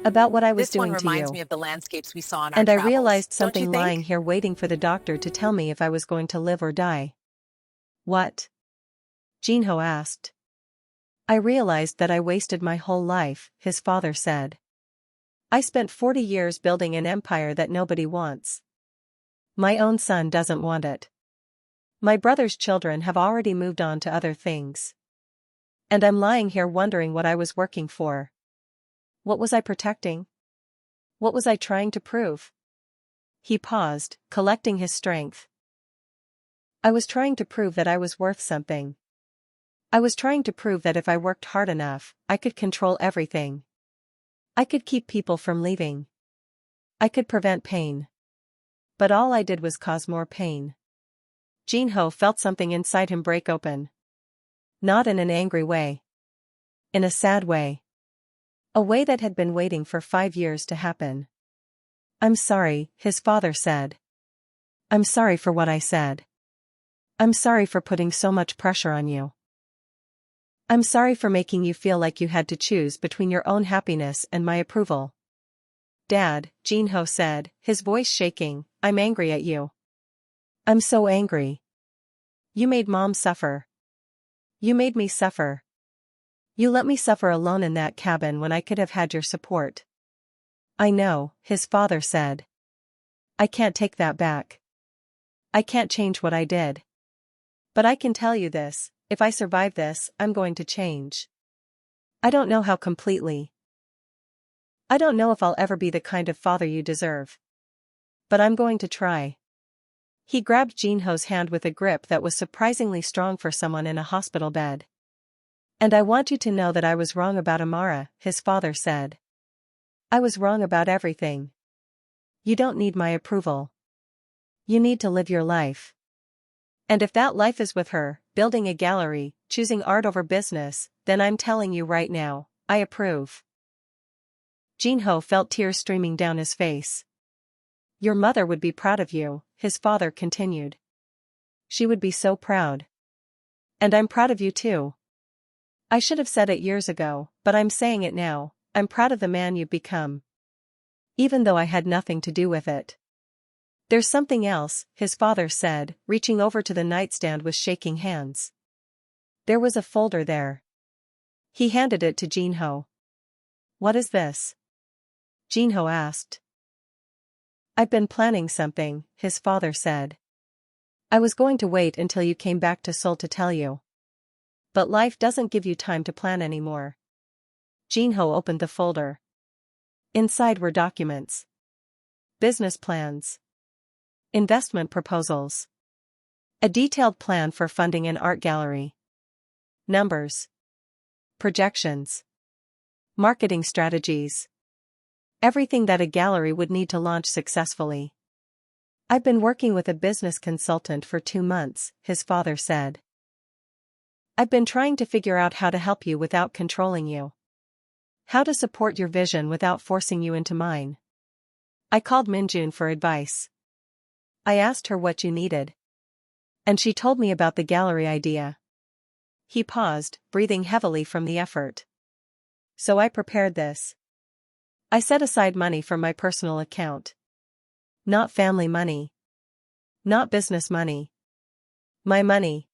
About what I was This one doing to reminds you. me of the landscapes we saw in our And I travels. realized Don't you something think? lying here waiting for the doctor to tell me if I was going to live or die. What? Jin-ho asked. I realized that I wasted my whole life, his father said. I spent 40 years building an empire that nobody wants. My own son doesn't want it. My brother's children have already moved on to other things. And I'm lying here wondering what I was working for. What was I protecting? What was I trying to prove? He paused, collecting his strength. I was trying to prove that I was worth something. I was trying to prove that if I worked hard enough, I could control everything. I could keep people from leaving. I could prevent pain. But all I did was cause more pain. Jin-ho felt something inside him break open. Not in an angry way. In a sad way. A way that had been waiting for 5 years to happen. I'm sorry, his father said. I'm sorry for what I said. I'm sorry for putting so much pressure on you. I'm sorry for making you feel like you had to choose between your own happiness and my approval. Dad, Jin-ho said, his voice shaking, I'm angry at you. I'm so angry. You made Mom suffer. You made me suffer. You let me suffer alone in that cabin when I could have had your support. I know, his father said. I can't take that back. I can't change what I did. But I can tell you this, if I survive this, I'm going to change. I don't know how completely. I don't know if I'll ever be the kind of father you deserve. But I'm going to try. He grabbed Jin-ho's hand with a grip that was surprisingly strong for someone in a hospital bed. And I want you to know that I was wrong about Amara, his father said. I was wrong about everything. You don't need my approval. You need to live your life. And if that life is with her, building a gallery, choosing art over business, then I'm telling you right now, I approve. Jin-ho felt tears streaming down his face. Your mother would be proud of you, his father continued. She would be so proud. And I'm proud of you too. I should have said it years ago, but I'm saying it now, I'm proud of the man you've become. Even though I had nothing to do with it. There's something else, his father said, reaching over to the nightstand with shaking hands. There was a folder there. He handed it to Jin-ho. What is this? Jin-ho asked. I've been planning something, his father said. I was going to wait until you came back to Seoul to tell you. But life doesn't give you time to plan anymore. Jin-ho opened the folder. Inside were documents. Business plans. Investment proposals. A detailed plan for funding an art gallery. Numbers. Projections. Marketing strategies. Everything that a gallery would need to launch successfully. I've been working with a business consultant for 2 months, his father said. I've been trying to figure out how to help you without controlling you. How to support your vision without forcing you into mine. I called Minjun for advice. I asked her what you needed. And she told me about the gallery idea. He paused, breathing heavily from the effort. So I prepared this. I set aside money from my personal account. Not family money. Not business money. My money.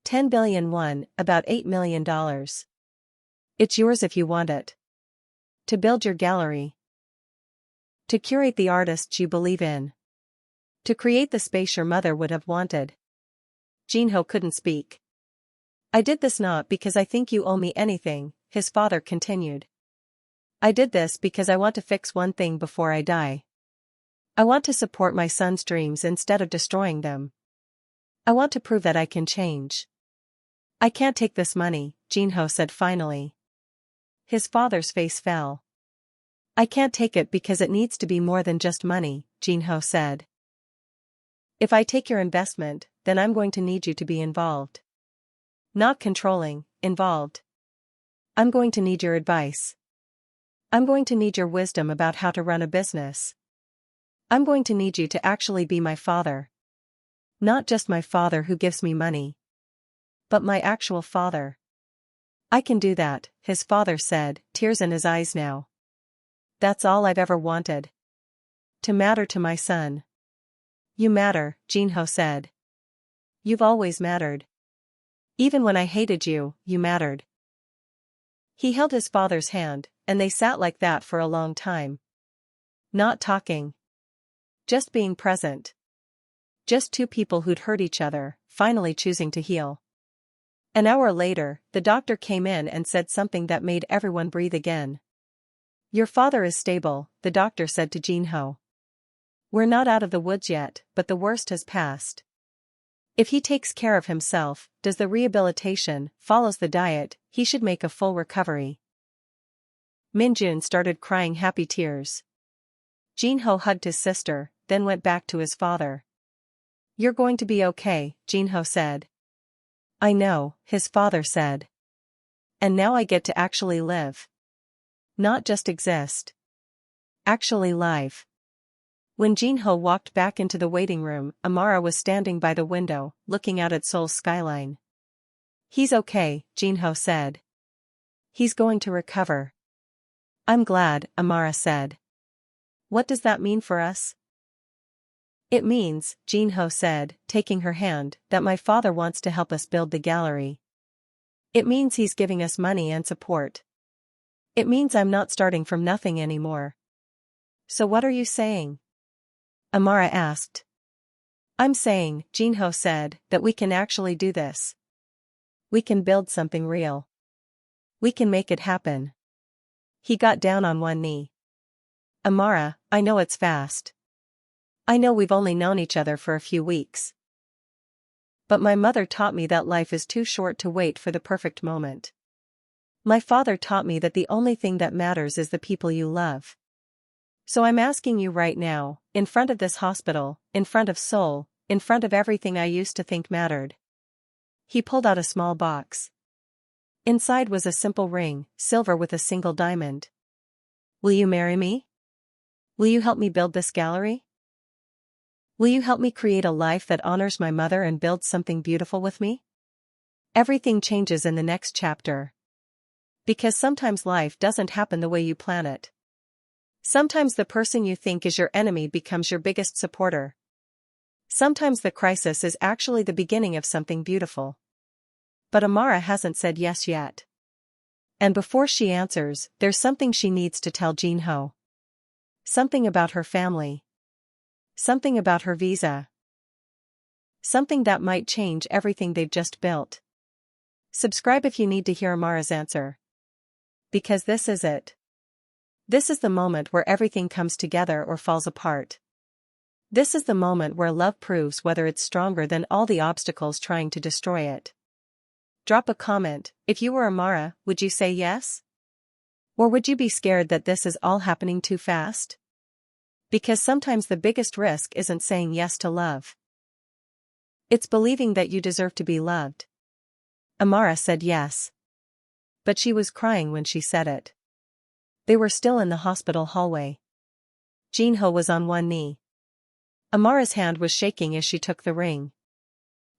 10 billion won, about $8 million. It's yours if you want it. To build your gallery. To curate the artists you believe in. To create the space your mother would have wanted. Jinho couldn't speak. I did this not because I think you owe me anything, his father continued. I did this because I want to fix one thing before I die. I want to support my son's dreams instead of destroying them. I want to prove that I can change. I can't take this money, Jinho said finally. His father's face fell. I can't take it because it needs to be more than just money, Jinho said. If I take your investment, then I'm going to need you to be involved. Not controlling, involved. I'm going to need your advice. I'm going to need your wisdom about how to run a business. I'm going to need you to actually be my father. Not just my father who gives me money. But my actual father. I can do that, his father said, tears in his eyes now. That's all I've ever wanted. To matter to my son. You matter, Jinho said. You've always mattered. Even when I hated you, you mattered. He held his father's hand, and they sat like that for a long time. Not talking. Just being present. Just two people who'd hurt each other, finally choosing to heal. An hour later, the doctor came in and said something that made everyone breathe again. Your father is stable, the doctor said to Jinho. We're not out of the woods yet, but the worst has passed. If he takes care of himself, does the rehabilitation, follows the diet, he should make a full recovery. Minjun started crying happy tears. Jinho hugged his sister, then went back to his father. You're going to be okay, Jinho said. I know, his father said. And now I get to actually live. Not just exist. Actually live. When Jinho walked back into the waiting room, Amara was standing by the window, looking out at Seoul's skyline. He's okay, Jinho said. He's going to recover. I'm glad, Amara said. What does that mean for us? It means, Jinho said, taking her hand, that my father wants to help us build the gallery. It means he's giving us money and support. It means I'm not starting from nothing anymore. So what are you saying? Amara asked. I'm saying, Jinho said, that we can actually do this. We can build something real. We can make it happen. He got down on one knee. Amara, I know it's fast. I know we've only known each other for a few weeks. But my mother taught me that life is too short to wait for the perfect moment. My father taught me that the only thing that matters is the people you love. So I'm asking you right now, in front of this hospital, in front of Seoul, in front of everything I used to think mattered. He pulled out a small box. Inside was a simple ring, silver with a single diamond. Will you marry me? Will you help me build this gallery? Will you help me create a life that honors my mother and build something beautiful with me? Everything changes in the next chapter. Because sometimes life doesn't happen the way you plan it. Sometimes the person you think is your enemy becomes your biggest supporter. Sometimes the crisis is actually the beginning of something beautiful. But Amara hasn't said yes yet. And before she answers, there's something she needs to tell Jinho. Something about her family. Something about her visa. Something that might change everything they've just built. Subscribe if you need to hear Amara's answer. Because this is it. This is the moment where everything comes together or falls apart. This is the moment where love proves whether it's stronger than all the obstacles trying to destroy it. Drop a comment. If you were Amara, would you say yes? Or would you be scared that this is all happening too fast? Because sometimes the biggest risk isn't saying yes to love. It's believing that you deserve to be loved. Amara said yes. But she was crying when she said it. They were still in the hospital hallway. Jinho was on one knee. Amara's hand was shaking as she took the ring.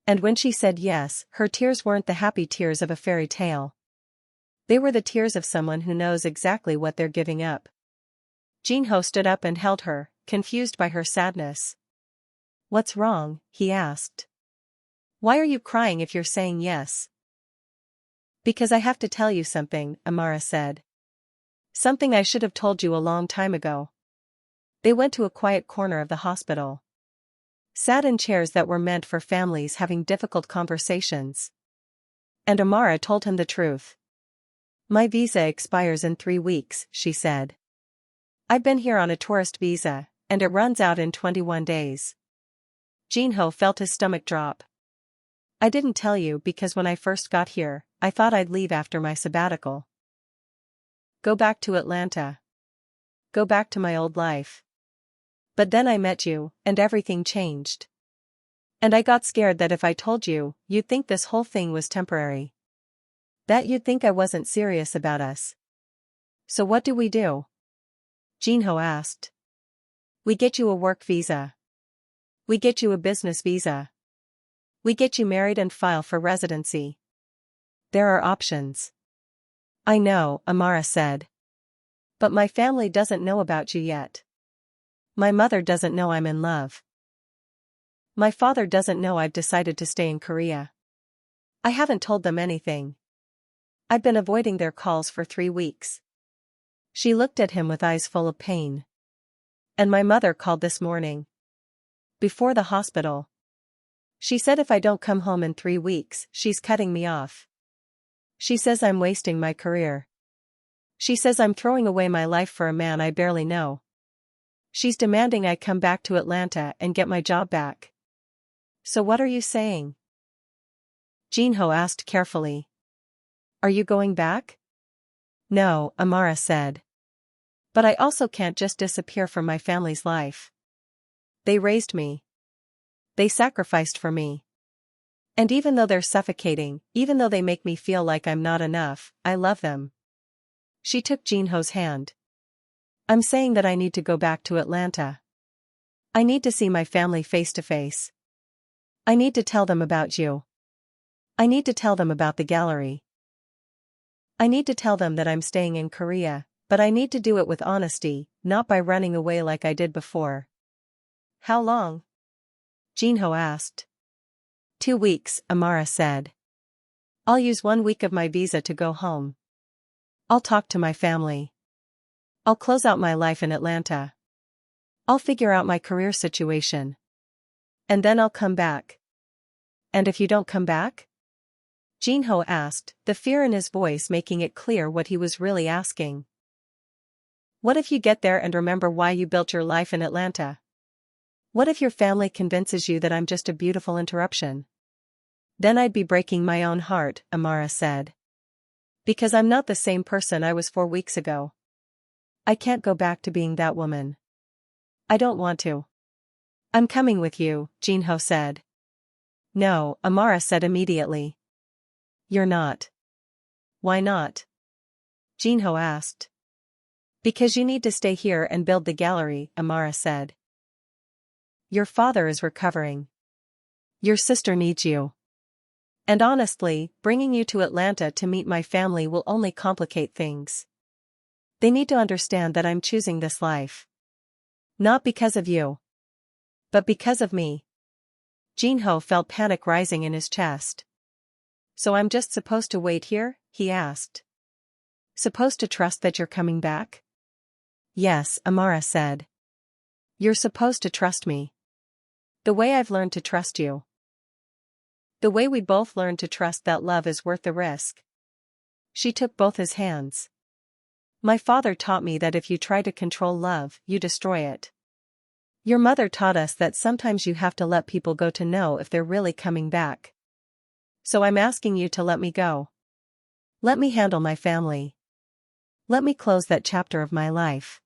And when she said yes, her tears weren't the happy tears of a fairy tale. They were the tears of someone who knows exactly what they're giving up. Jinho stood up and held her, confused by her sadness. What's wrong? He asked. Why are you crying if you're saying yes? Because I have to tell you something, Amara said. Something I should have told you a long time ago. They went to a quiet corner of the hospital. Sat in chairs that were meant for families having difficult conversations. And Amara told him the truth. My visa expires in 3 weeks, she said. I've been here on a tourist visa, and it runs out in 21 days. Jinho felt his stomach drop. I didn't tell you because when I first got here, I thought I'd leave after my sabbatical. Go back to Atlanta. Go back to my old life. But then I met you, and everything changed. And I got scared that if I told you, you'd think this whole thing was temporary. That you'd think I wasn't serious about us. So what do we do? Jinho asked. We get you a work visa. We get you a business visa. We get you married and file for residency. There are options. I know, Amara said. But my family doesn't know about you yet. My mother doesn't know I'm in love. My father doesn't know I've decided to stay in Korea. I haven't told them anything. I've been avoiding their calls for 3 weeks. She looked at him with eyes full of pain. And my mother called this morning. Before the hospital. She said if I don't come home in 3 weeks, she's cutting me off. She says I'm wasting my career. She says I'm throwing away my life for a man I barely know. She's demanding I come back to Atlanta and get my job back. So what are you saying? Jinho asked carefully. Are you going back? No, Amara said. But I also can't just disappear from my family's life. They raised me. They sacrificed for me. And even though they're suffocating, even though they make me feel like I'm not enough, I love them. She took Jinho's hand. I'm saying that I need to go back to Atlanta. I need to see my family face to face. I need to tell them about you. I need to tell them about the gallery. I need to tell them that I'm staying in Korea, but I need to do it with honesty, not by running away like I did before. How long? Jinho asked. 2 weeks, Amara said. I'll use 1 week of my visa to go home. I'll talk to my family. I'll close out my life in Atlanta. I'll figure out my career situation. And then I'll come back. And if you don't come back? Jinho asked, the fear in his voice making it clear what he was really asking. What if you get there and remember why you built your life in Atlanta? What if your family convinces you that I'm just a beautiful interruption? Then I'd be breaking my own heart, Amara said. Because I'm not the same person I was 4 weeks ago. I can't go back to being that woman. I don't want to. I'm coming with you, Jinho said. No, Amara said immediately. You're not. Why not? Jinho asked. Because you need to stay here and build the gallery, Amara said. Your father is recovering. Your sister needs you. And honestly, bringing you to Atlanta to meet my family will only complicate things. They need to understand that I'm choosing this life. Not because of you. But because of me. Jinho felt panic rising in his chest. So I'm just supposed to wait here? He asked. Supposed to trust that you're coming back? Yes, Amara said. You're supposed to trust me. The way I've learned to trust you. The way we both learned to trust that love is worth the risk. She took both his hands. My father taught me that if you try to control love, you destroy it. Your mother taught us that sometimes you have to let people go to know if they're really coming back. So I'm asking you to let me go. Let me handle my family. Let me close that chapter of my life.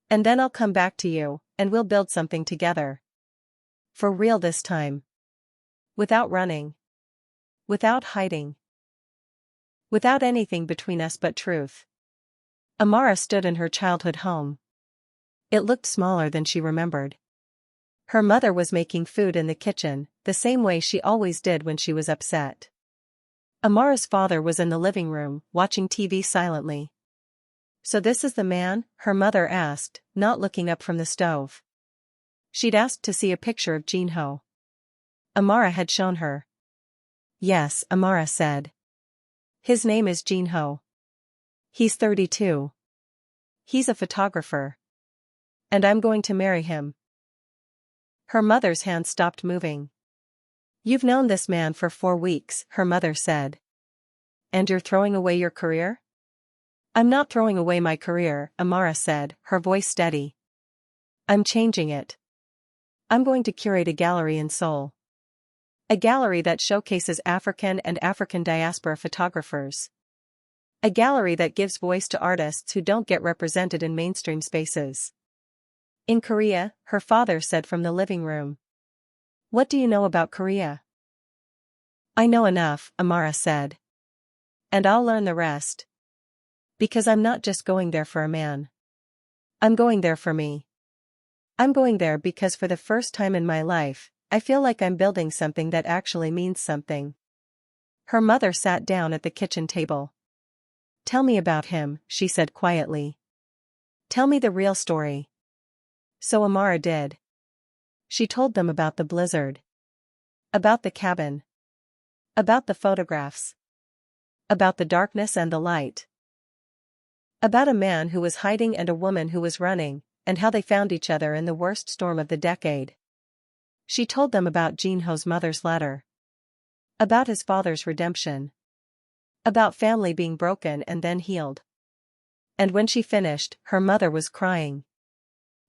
And then I'll come back to you, and we'll build something together. For real this time. Without running. Without hiding. Without anything between us but truth. Amara stood in her childhood home. It looked smaller than she remembered. Her mother was making food in the kitchen, the same way she always did when she was upset. Amara's father was in the living room, watching TV silently. So this is the man? Her mother asked, not looking up from the stove. She'd asked to see a picture of Jinho. Amara had shown her. Yes, Amara said. His name is Jinho. He's 32. He's a photographer. And I'm going to marry him. Her mother's hand stopped moving. You've known this man for 4 weeks, her mother said. And you're throwing away your career? I'm not throwing away my career, Amara said, her voice steady. I'm changing it. I'm going to curate a gallery in Seoul. A gallery that showcases African and African diaspora photographers. A gallery that gives voice to artists who don't get represented in mainstream spaces. In Korea, her father said from the living room. What do you know about Korea? I know enough, Amara said. And I'll learn the rest. Because I'm not just going there for a man. I'm going there for me. I'm going there because for the first time in my life, I feel like I'm building something that actually means something. Her mother sat down at the kitchen table. Tell me about him, she said quietly. Tell me the real story. So Amara did. She told them about the blizzard. About the cabin. About the photographs. About the darkness and the light. About a man who was hiding and a woman who was running, and how they found each other in the worst storm of the decade. She told them about Jinho's mother's letter. About his father's redemption. About family being broken and then healed. And when she finished, her mother was crying.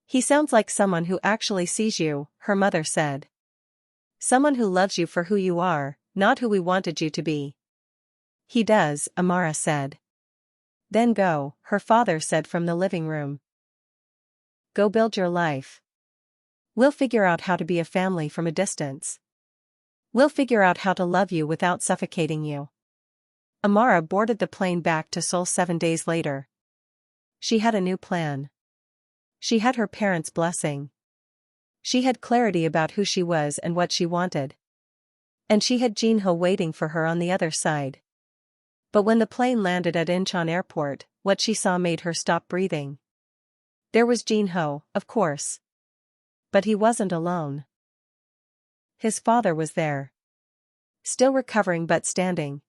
He sounds like someone who actually sees you, her mother said. Someone who loves you for who you are, not who we wanted you to be. He does, Amara said. Then go, her father said from the living room. Go build your life. We'll figure out how to be a family from a distance. We'll figure out how to love you without suffocating you. Amara boarded the plane back to Seoul 7 days later. She had a new plan. She had her parents' blessing. She had clarity about who she was and what she wanted. And she had Jinho waiting for her on the other side. But when the plane landed at Incheon Airport, what she saw made her stop breathing. There was Jinho, of course. But he wasn't alone. His father was there. Still recovering but standing.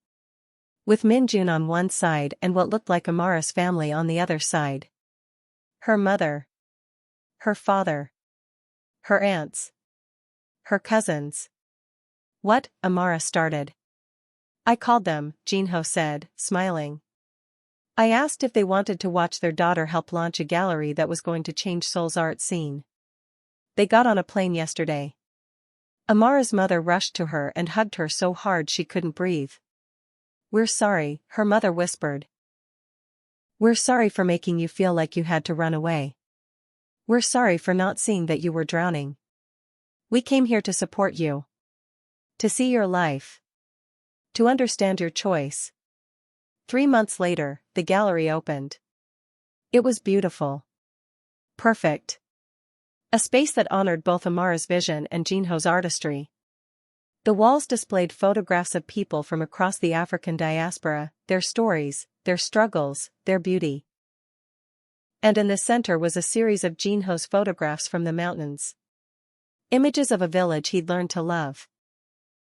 With Minjun on one side and what looked like Amara's family on the other side. Her mother. Her father. Her aunts. Her cousins. What? Amara started. I called them, Jinho said, smiling. I asked if they wanted to watch their daughter help launch a gallery that was going to change Seoul's art scene. They got on a plane yesterday. Amara's mother rushed to her and hugged her so hard she couldn't breathe. We're sorry, her mother whispered. We're sorry for making you feel like you had to run away. We're sorry for not seeing that you were drowning. We came here to support you. To see your life. To understand your choice. 3 months later, the gallery opened. It was beautiful. Perfect. A space that honored both Amara's vision and Jinho's artistry. The walls displayed photographs of people from across the African diaspora, their stories, their struggles, their beauty. And in the center was a series of Jinho's photographs from the mountains. Images of a village he'd learned to love.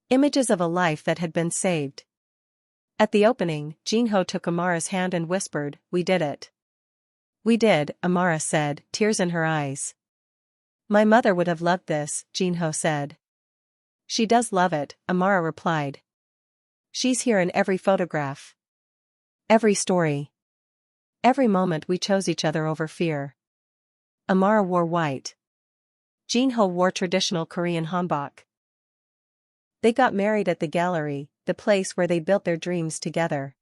Images of a life that had been saved. At the opening, Jinho took Amara's hand and whispered, "We did it." "We did," Amara said, tears in her eyes. "My mother would have loved this," Jinho said. "She does love it," Amara replied. "She's here in every photograph. Every story. Every moment we chose each other over fear." Amara wore white. Jinho wore traditional Korean hanbok. They got married at the gallery, the place where they built their dreams together.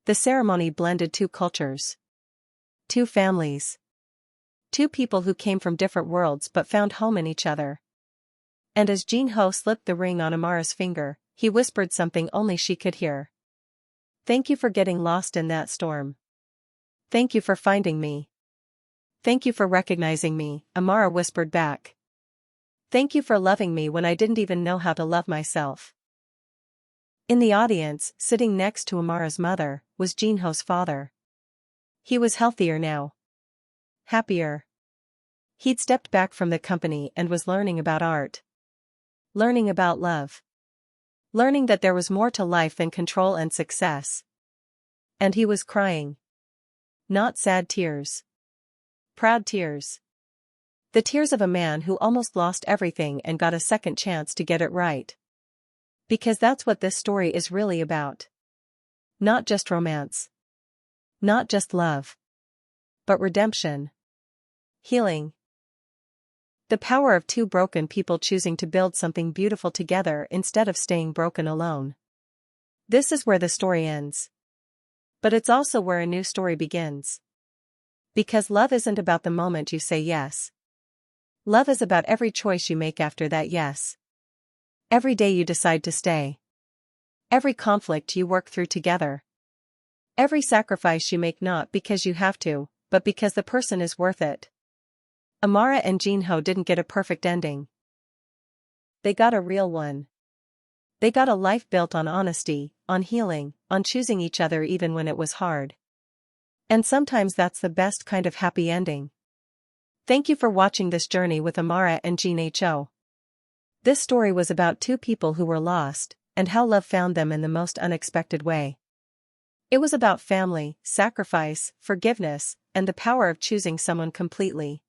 The ceremony blended 2 cultures. 2 families. 2 people who came from different worlds but found home in each other. And as Jinho slipped the ring on Amara's finger, he whispered something only she could hear. "Thank you for getting lost in that storm. Thank you for finding me. Thank you for recognizing me," Amara whispered back. "Thank you for loving me when I didn't even know how to love myself." In the audience, sitting next to Amara's mother, was Jinho's father. He was healthier now. Happier. He'd stepped back from the company and was learning about art. Learning about love. Learning that there was more to life than control and success. And he was crying. Not sad tears. Proud tears. The tears of a man who almost lost everything and got a second chance to get it right. Because that's what this story is really about. Not just romance. Not just love. But redemption. Healing. The power of two broken people choosing to build something beautiful together instead of staying broken alone. This is where the story ends. But it's also where a new story begins. Because love isn't about the moment you say yes. Love is about every choice you make after that yes. Every day you decide to stay. Every conflict you work through together. Every sacrifice you make not because you have to, but because the person is worth it. Amara and Jinho didn't get a perfect ending. They got a real one. They got a life built on honesty, on healing, on choosing each other even when it was hard. And sometimes that's the best kind of happy ending. Thank you for watching this journey with Amara and Jinho. This story was about two people who were lost, and how love found them in the most unexpected way. It was about family, sacrifice, forgiveness, and the power of choosing someone completely.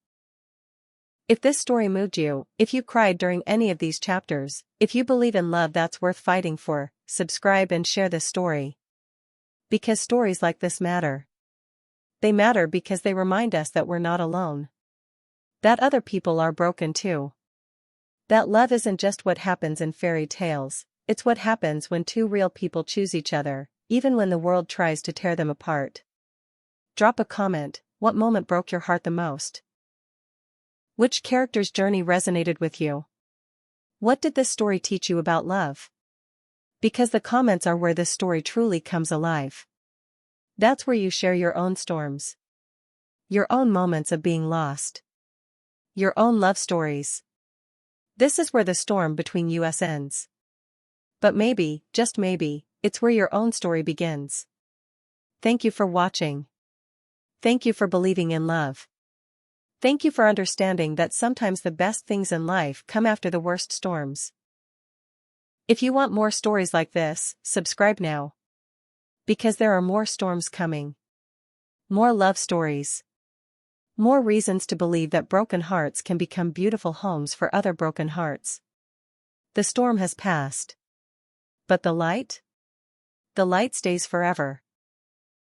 If this story moved you, if you cried during any of these chapters, if you believe in love that's worth fighting for, subscribe and share this story. Because stories like this matter. They matter because they remind us that we're not alone. That other people are broken too. That love isn't just what happens in fairy tales, it's what happens when two real people choose each other, even when the world tries to tear them apart. Drop a comment, what moment broke your heart the most? Which character's journey resonated with you? What did this story teach you about love? Because the comments are where this story truly comes alive. That's where you share your own storms. Your own moments of being lost. Your own love stories. This is where the storm between us ends. But maybe, just maybe, it's where your own story begins. Thank you for watching. Thank you for believing in love. Thank you for understanding that sometimes the best things in life come after the worst storms. If you want more stories like this, subscribe now. Because there are more storms coming. More love stories. More reasons to believe that broken hearts can become beautiful homes for other broken hearts. The storm has passed. But the light? The light stays forever.